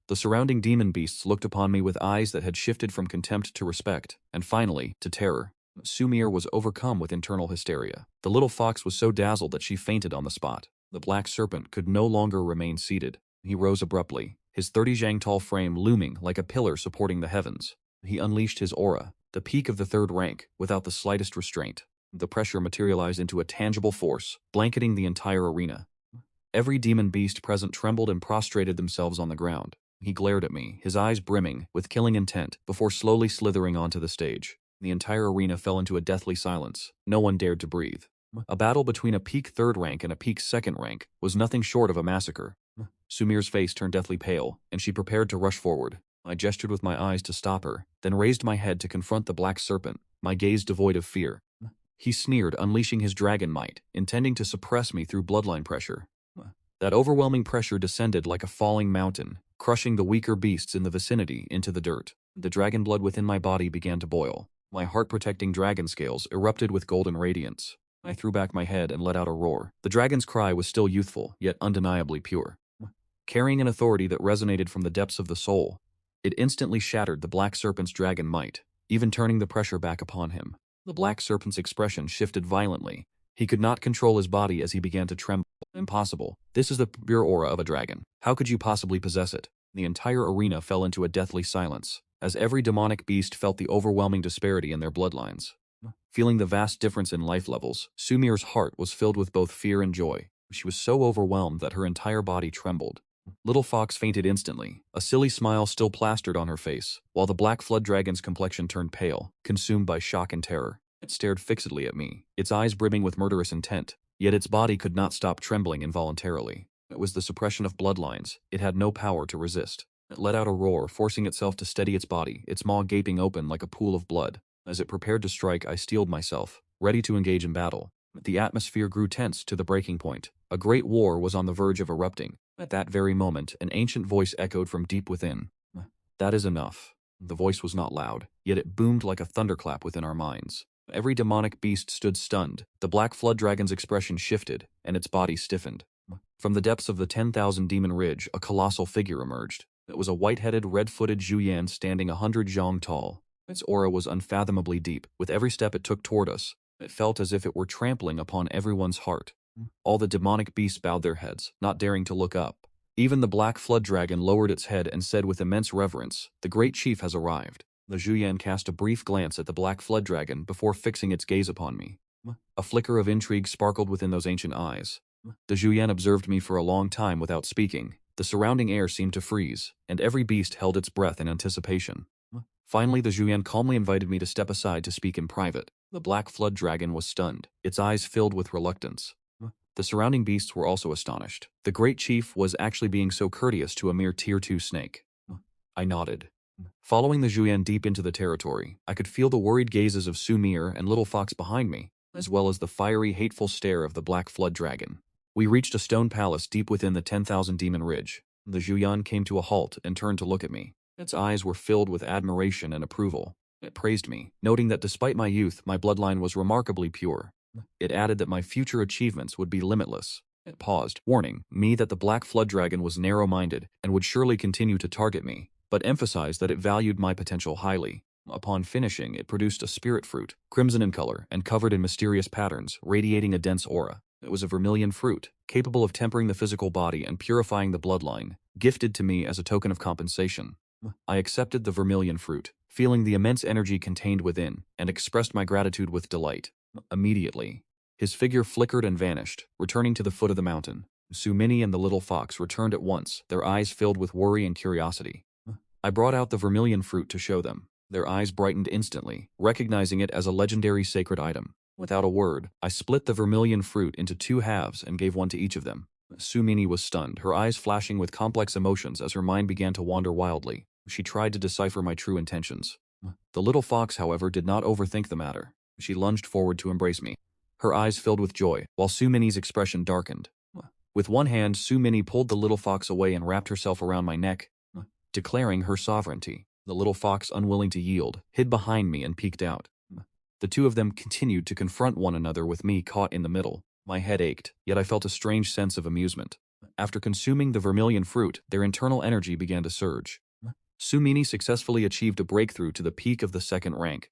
The surrounding demon beasts looked upon me with eyes that had shifted from contempt to respect, and finally, to terror. Sumir was overcome with internal hysteria. The little fox was so dazzled that she fainted on the spot. The black serpent could no longer remain seated. He rose abruptly, his 30-jang-tall frame looming like a pillar supporting the heavens. He unleashed his aura, the peak of the third rank, without the slightest restraint. The pressure materialized into a tangible force, blanketing the entire arena. Every demon beast present trembled and prostrated themselves on the ground. He glared at me, his eyes brimming with killing intent, before slowly slithering onto the stage. The entire arena fell into a deathly silence. No one dared to breathe. A battle between a peak third rank and a peak second rank was nothing short of a massacre. Sumir's face turned deathly pale, and she prepared to rush forward. I gestured with my eyes to stop her, then raised my head to confront the black serpent, my gaze devoid of fear. He sneered, unleashing his dragon might, intending to suppress me through bloodline pressure. That overwhelming pressure descended like a falling mountain, crushing the weaker beasts in the vicinity into the dirt. The dragon blood within my body began to boil. My heart-protecting dragon scales erupted with golden radiance. I threw back my head and let out a roar. The dragon's cry was still youthful, yet undeniably pure. Carrying an authority that resonated from the depths of the soul, it instantly shattered the black serpent's dragon might, even turning the pressure back upon him. The black serpent's expression shifted violently. He could not control his body as he began to tremble. Impossible. This is the pure aura of a dragon. How could you possibly possess it? The entire arena fell into a deathly silence, as every demonic beast felt the overwhelming disparity in their bloodlines. Feeling the vast difference in life levels, Sumir's heart was filled with both fear and joy. She was so overwhelmed that her entire body trembled. Little Fox fainted instantly, a silly smile still plastered on her face, while the black flood dragon's complexion turned pale, consumed by shock and terror. It stared fixedly at me, its eyes brimming with murderous intent, yet its body could not stop trembling involuntarily. It was the suppression of bloodlines. It had no power to resist. It let out a roar, forcing itself to steady its body, its maw gaping open like a pool of blood. As it prepared to strike, I steeled myself, ready to engage in battle. The atmosphere grew tense to the breaking point. A great war was on the verge of erupting. At that very moment, an ancient voice echoed from deep within. That is enough. The voice was not loud, yet it boomed like a thunderclap within our minds. Every demonic beast stood stunned. The black flood dragon's expression shifted, and its body stiffened. From the depths of the 10,000 demon ridge, a colossal figure emerged. It was a white-headed, red-footed Zhuyan standing 100 zhang tall. Its aura was unfathomably deep. With every step it took toward us, it felt as if it were trampling upon everyone's heart. All the demonic beasts bowed their heads, not daring to look up. Even the black flood dragon lowered its head and said with immense reverence, "The great chief has arrived." The Zhuyan cast a brief glance at the black flood dragon before fixing its gaze upon me. A flicker of intrigue sparkled within those ancient eyes. The Zhuyan observed me for a long time without speaking. The surrounding air seemed to freeze, and every beast held its breath in anticipation. Finally, the Zhuyan calmly invited me to step aside to speak in private. The black flood dragon was stunned, its eyes filled with reluctance. The surrounding beasts were also astonished. The great chief was actually being so courteous to a mere Tier 2 snake. I nodded. Following the Zhuyan deep into the territory, I could feel the worried gazes of Sumir and Little Fox behind me, as well as the fiery, hateful stare of the black flood dragon. We reached a stone palace deep within the 10,000 demon ridge. The Zhuyan came to a halt and turned to look at me. Its eyes were filled with admiration and approval. It praised me, noting that despite my youth, my bloodline was remarkably pure. It added that my future achievements would be limitless. It paused, warning me that the black flood dragon was narrow-minded and would surely continue to target me, but emphasized that it valued my potential highly. Upon finishing, it produced a spirit fruit, crimson in color and covered in mysterious patterns, radiating a dense aura. It was a vermilion fruit, capable of tempering the physical body and purifying the bloodline, gifted to me as a token of compensation. I accepted the vermilion fruit, feeling the immense energy contained within, and expressed my gratitude with delight. Immediately, his figure flickered and vanished, returning to the foot of the mountain. Sumini and the little fox returned at once, their eyes filled with worry and curiosity. I brought out the vermilion fruit to show them. Their eyes brightened instantly, recognizing it as a legendary sacred item. Without a word, I split the vermilion fruit into 2 halves and gave one to each of them. Sumini was stunned, her eyes flashing with complex emotions as her mind began to wander wildly. She tried to decipher my true intentions. The little fox, however, did not overthink the matter. She lunged forward to embrace me. Her eyes filled with joy, while Sumini's expression darkened. With one hand, Sumini pulled the little fox away and wrapped herself around my neck, declaring her sovereignty. The little fox, unwilling to yield, hid behind me and peeked out. The two of them continued to confront one another with me caught in the middle. My head ached, yet I felt a strange sense of amusement. After consuming the vermilion fruit, their internal energy began to surge. Sumini successfully achieved a breakthrough to the peak of the 2nd rank.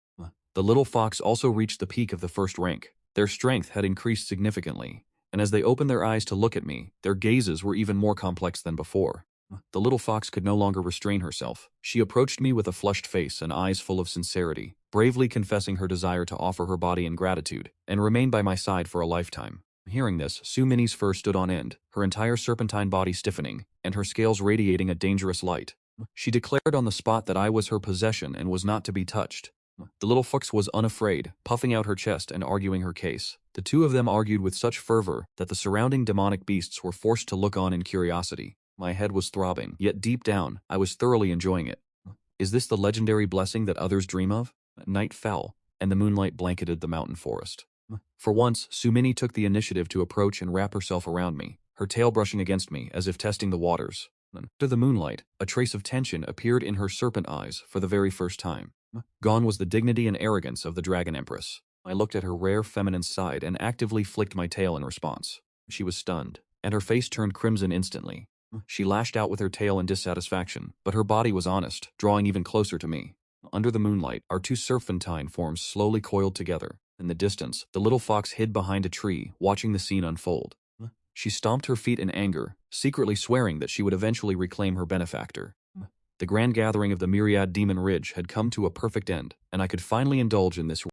The little fox also reached the peak of the 1st rank. Their strength had increased significantly, and as they opened their eyes to look at me, their gazes were even more complex than before. The little fox could no longer restrain herself. She approached me with a flushed face and eyes full of sincerity, bravely confessing her desire to offer her body in gratitude and remain by my side for a lifetime. Hearing this, Sumini's fur stood on end, her entire serpentine body stiffening, and her scales radiating a dangerous light. She declared on the spot that I was her possession and was not to be touched. The little fox was unafraid, puffing out her chest and arguing her case. The two of them argued with such fervor that the surrounding demonic beasts were forced to look on in curiosity. My head was throbbing, yet deep down, I was thoroughly enjoying it. Is this the legendary blessing that others dream of? Night fell, and the moonlight blanketed the mountain forest. For once, Sumini took the initiative to approach and wrap herself around me, her tail brushing against me as if testing the waters. Under the moonlight, a trace of tension appeared in her serpent eyes for the very first time. Gone was the dignity and arrogance of the Dragon Empress. I looked at her rare feminine side and actively flicked my tail in response. She was stunned, and her face turned crimson instantly. She lashed out with her tail in dissatisfaction, but her body was honest, drawing even closer to me. Under the moonlight, our 2 serpentine forms slowly coiled together. In the distance, the little fox hid behind a tree, watching the scene unfold. She stomped her feet in anger, secretly swearing that she would eventually reclaim her benefactor. The grand gathering of the Myriad Demon Ridge had come to a perfect end, and I could finally indulge in this